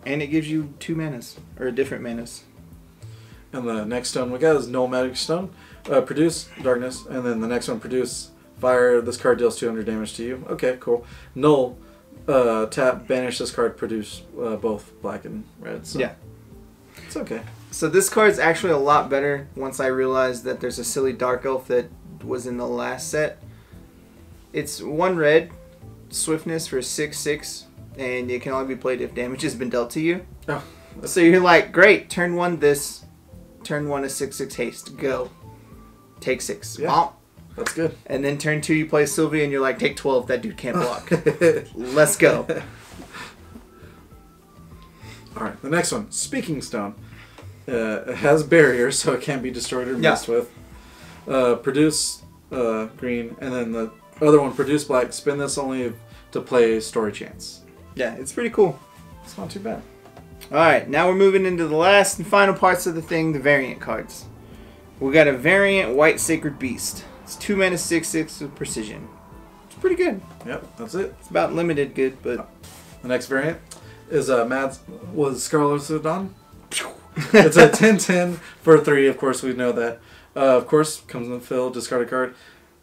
And it gives you 2 manas. Or different manas. And the next stone we got is Null Magic Stone. Produce darkness. And then the next one, produce fire. This card deals 200 damage to you. Okay, cool. Null. Tap, banish this card, produce both black and red. So yeah. It's okay. So this card's actually a lot better once I realized that there's a silly Dark Elf that was in the last set. It's 1 red, swiftness for 6/6, and it can only be played if damage has been dealt to you. Oh, so you're like, great, turn 1 this, turn 1 a 6/6 haste, go. Take 6. Yeah. Bonk. That's good. And then turn 2 you play Sylvia and you're like, take 12, that dude can't block. Let's go. Alright, the next one, Speaking Stone. It has barrier, so it can't be destroyed or messed with. Produce green, and then the other one, produce black. Spin this only to play Story Chance. Yeah, it's pretty cool. It's not too bad. Alright, now we're moving into the last and final parts of the thing, the variant cards. We got a variant White Sacred Beast. It's 2 mana 6/6 with precision. It's pretty good. Yep, that's it. It's about limited good, but... The next variant is Scarlet Dawn. It's a 10/10 for 3, of course we know that. Of course, comes in the fill, discard a card.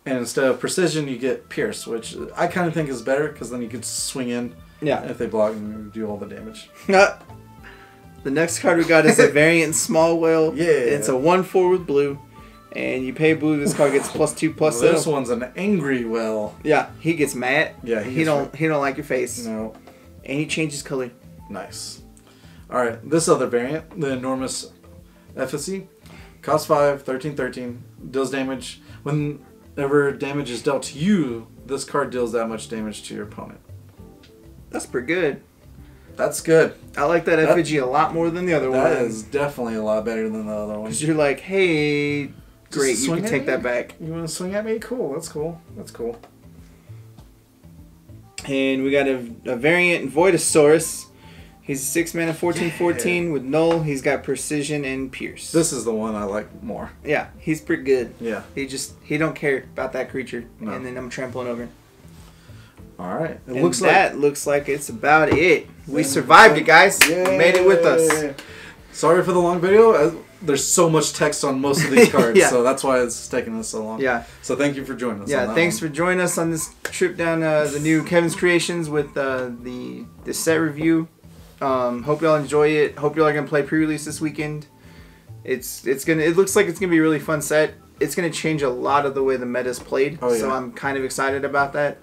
And instead of precision, you get Pierce, which I kind of think is better, because then you could swing in if they block and do all the damage. The next card we got is a variant Small Whale. Yeah. It's a 1/4 with blue. And you pay blue, this card gets +2/+0. This one's an angry whale. Yeah, he gets mad. Yeah, he don't like your face. No. And he changes color. Nice. Alright, this other variant, the Enormous Efficacy. Costs 5, 13/13. Deals damage. Whenever damage is dealt to you, this card deals that much damage to your opponent. That's pretty good. That's good. I like that effigy a lot more than the other one. That is definitely a lot better than the other one. Because you're like, hey, great, you can take that back. You want to swing at me? Cool, that's cool. That's cool. And we got a variant Voidosaurus. He's 6 mana 14/14 with null. He's got precision and pierce. This is the one I like more. Yeah, he's pretty good. Yeah. He don't care about that creature. No. And then I'm trampling over. Alright. It looks like it's about it. We survived it, guys. Yay. You made it with us. Sorry for the long video. There's so much text on most of these cards, so that's why it's taking us so long. Yeah. So thank you for joining us. Yeah, thanks for joining us on this trip down the new Kevin's Kreations with the set review. Hope y'all enjoy it. Hope y'all are gonna play pre-release this weekend. It looks like it's gonna be a really fun set. It's gonna change a lot of the way the meta's played. Oh, yeah. So I'm kind of excited about that.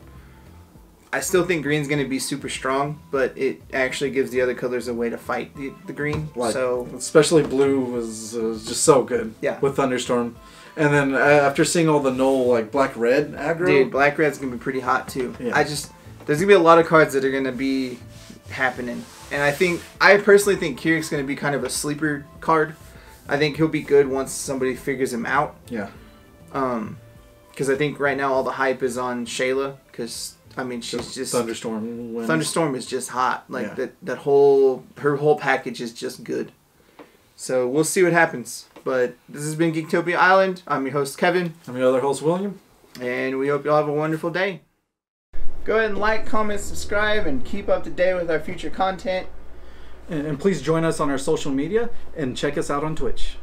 I still think green's gonna be super strong, but it actually gives the other colors a way to fight the green. So especially blue was just so good. Yeah. With Thunderstorm, and then after seeing all the null like black red aggro, dude, black red's gonna be pretty hot too. Yeah. There's gonna be a lot of cards that are gonna be happening, and I personally think Kyric's gonna be kind of a sleeper card. I think he'll be good once somebody figures him out. Yeah. Because I think right now all the hype is on Shayla, because I mean she's just Thunderstorm wins. Thunderstorm is just hot. Like her whole package is just good. So we'll see what happens. But this has been Geektopia Island. I'm your host Kevin. I'm your other host William. And we hope y'all have a wonderful day. Go ahead and like, comment, subscribe, and keep up to date with our future content. And please join us on our social media and check us out on Twitch.